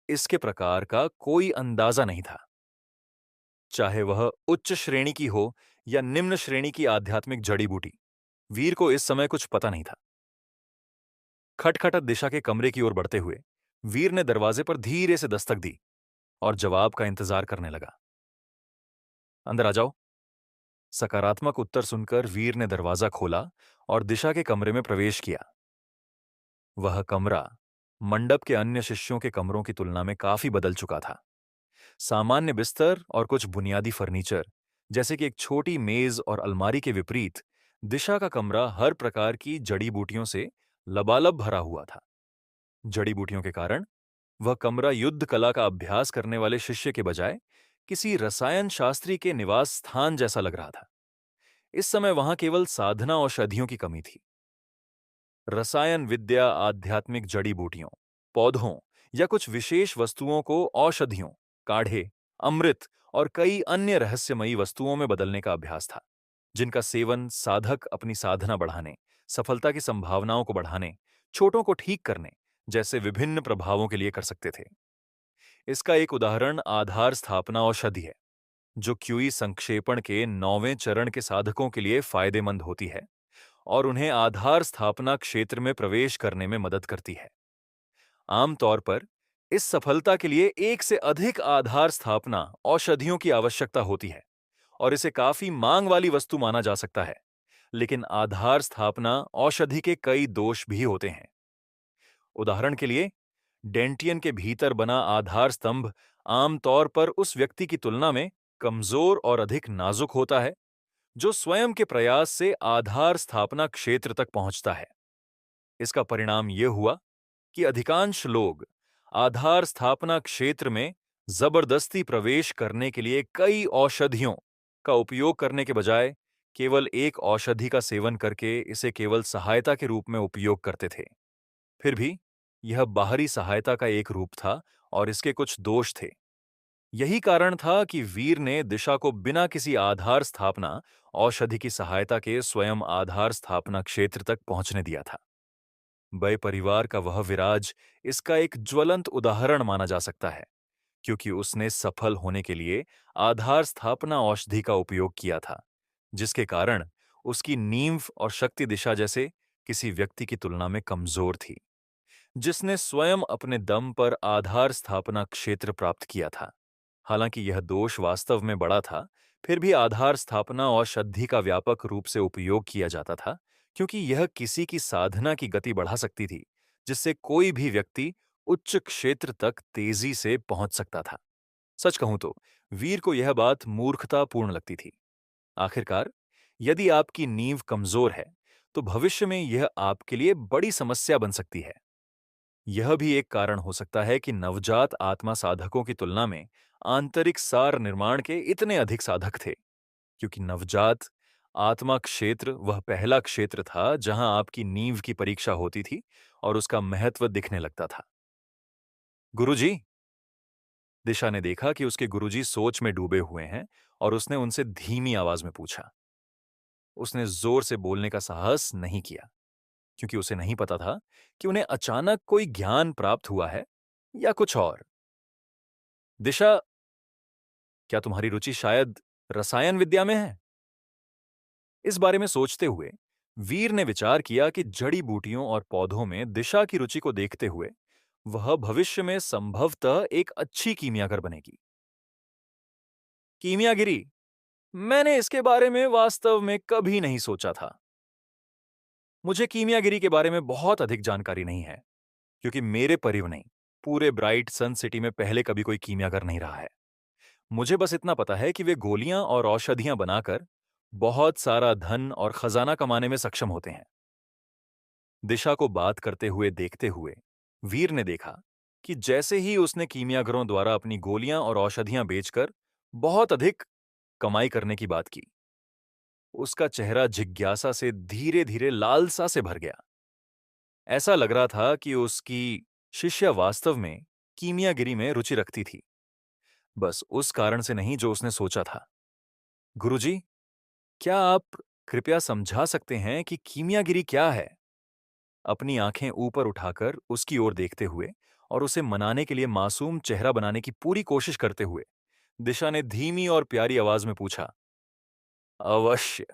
इसके प्रकार का कोई अंदाजा नहीं था। चाहे वह उच्च श्रेणी की हो या निम्न श्रेणी की आध्यात्मिक जड़ी बूटी, वीर को इस समय कुछ पता नहीं था। खटखट दिशा के कमरे की ओर बढ़ते हुए वीर ने दरवाजे पर धीरे से दस्तक दी और जवाब का इंतजार करने लगा। अंदर आ जाओ। सकारात्मक उत्तर सुनकर वीर ने दरवाजा खोला और दिशा के कमरे में प्रवेश किया। वह कमरा मंडप के अन्य शिष्यों के कमरों की तुलना में काफी बदल चुका था। सामान्य बिस्तर और कुछ बुनियादी फर्नीचर, जैसे कि एक छोटी मेज और अलमारी के विपरीत, दिशा का कमरा हर प्रकार की जड़ी बूटियों से लबालब भरा हुआ था। जड़ी बूटियों के कारण वह कमरा युद्ध कला का अभ्यास करने वाले शिष्य के बजाय किसी रसायन शास्त्री के निवास स्थान जैसा लग रहा था। इस समय वहां केवल साधना औषधियों की कमी थी। रसायन विद्या आध्यात्मिक जड़ी बूटियों, पौधों या कुछ विशेष वस्तुओं को औषधियों, काढ़े, अमृत और कई अन्य रहस्यमयी वस्तुओं में बदलने का अभ्यास था, जिनका सेवन साधक अपनी साधना बढ़ाने, सफलता की संभावनाओं को बढ़ाने, चोटों को ठीक करने जैसे विभिन्न प्रभावों के लिए कर सकते थे। इसका एक उदाहरण आधार स्थापना औषधि है, जो क्यूई संक्षेपण के 9वें चरण के साधकों के लिए फायदेमंद होती है और उन्हें आधार स्थापना क्षेत्र में प्रवेश करने में मदद करती है। आमतौर पर इस सफलता के लिए एक से अधिक आधार स्थापना औषधियों की आवश्यकता होती है और इसे काफी मांग वाली वस्तु माना जा सकता है। लेकिन आधार स्थापना औषधि के कई दोष भी होते हैं। उदाहरण के लिए, डेंटियन के भीतर बना आधार स्तंभ आमतौर पर उस व्यक्ति की तुलना में कमजोर और अधिक नाजुक होता है, जो स्वयं के प्रयास से आधार स्थापना क्षेत्र तक पहुंचता है। इसका परिणाम यह हुआ कि अधिकांश लोग आधार स्थापना क्षेत्र में जबरदस्ती प्रवेश करने के लिए कई औषधियों का उपयोग करने के बजाय केवल एक औषधि का सेवन करके इसे केवल सहायता के रूप में उपयोग करते थे। फिर भी यह बाहरी सहायता का एक रूप था और इसके कुछ दोष थे। यही कारण था कि वीर ने दिशा को बिना किसी आधार स्थापना औषधि की सहायता के स्वयं आधार स्थापना क्षेत्र तक पहुंचने दिया था। बय परिवार का वह विराज इसका एक ज्वलंत उदाहरण माना जा सकता है, क्योंकि उसने सफल होने के लिए आधार स्थापना औषधि का उपयोग किया था, जिसके कारण उसकी नींव और शक्ति दिशा जैसे किसी व्यक्ति की तुलना में कमजोर थी, जिसने स्वयं अपने दम पर आधार स्थापना क्षेत्र प्राप्त किया था। हालांकि यह दोष वास्तव में बड़ा था, फिर भी आधार स्थापना औषधि का व्यापक रूप से उपयोग किया जाता था, क्योंकि यह किसी की साधना की गति बढ़ा सकती थी, जिससे कोई भी व्यक्ति उच्च क्षेत्र तक तेजी से पहुंच सकता था। सच कहूं तो वीर को यह बात मूर्खतापूर्ण लगती थी। आखिरकार, यदि आपकी नींव कमजोर है, तो भविष्य में यह आपके लिए बड़ी समस्या बन सकती है। यह भी एक कारण हो सकता है कि नवजात आत्मा साधकों की तुलना में आंतरिक सार निर्माण के इतने अधिक साधक थे, क्योंकि नवजात आत्मा क्षेत्र वह पहला क्षेत्र था जहां आपकी नींव की परीक्षा होती थी और उसका महत्व दिखने लगता था। गुरुजी, दिशा ने देखा कि उसके गुरुजी सोच में डूबे हुए हैं और उसने उनसे धीमी आवाज में पूछा। उसने जोर से बोलने का साहस नहीं किया, क्योंकि उसे नहीं पता था कि उन्हें अचानक कोई ज्ञान प्राप्त हुआ है या कुछ और। दिशा, क्या तुम्हारी रुचि शायद रसायन विद्या में है? इस बारे में सोचते हुए वीर ने विचार किया कि जड़ी बूटियों और पौधों में दिशा की रुचि को देखते हुए वह भविष्य में संभवतः एक अच्छी कीमियागर बनेगी। कीमियागिरी, मैंने इसके बारे में वास्तव में कभी नहीं सोचा था। मुझे कीमियागिरी के बारे में बहुत अधिक जानकारी नहीं है, क्योंकि मेरे परिव नहीं, पूरे ब्राइट सन सिटी में पहले कभी कोई कीमियागर नहीं रहा है। मुझे बस इतना पता है कि वे गोलियां और औषधियां बनाकर बहुत सारा धन और खजाना कमाने में सक्षम होते हैं। दिशा को बात करते हुए देखते हुए वीर ने देखा कि जैसे ही उसने कीमियागरों द्वारा अपनी गोलियां और औषधियां बेचकर बहुत अधिक कमाई करने की बात की, उसका चेहरा जिज्ञासा से धीरे धीरे लालसा से भर गया। ऐसा लग रहा था कि उसकी शिष्या वास्तव में कीमियागिरी में रुचि रखती थी, बस उस कारण से नहीं जो उसने सोचा था। गुरुजी, क्या आप कृपया समझा सकते हैं कि कीमियागिरी क्या है? अपनी आंखें ऊपर उठाकर उसकी ओर देखते हुए और उसे मनाने के लिए मासूम चेहरा बनाने की पूरी कोशिश करते हुए दिशा ने धीमी और प्यारी आवाज में पूछा। अवश्य,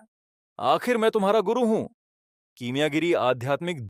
आखिर मैं तुम्हारा गुरु हूं। कीमियागिरी आध्यात्मिक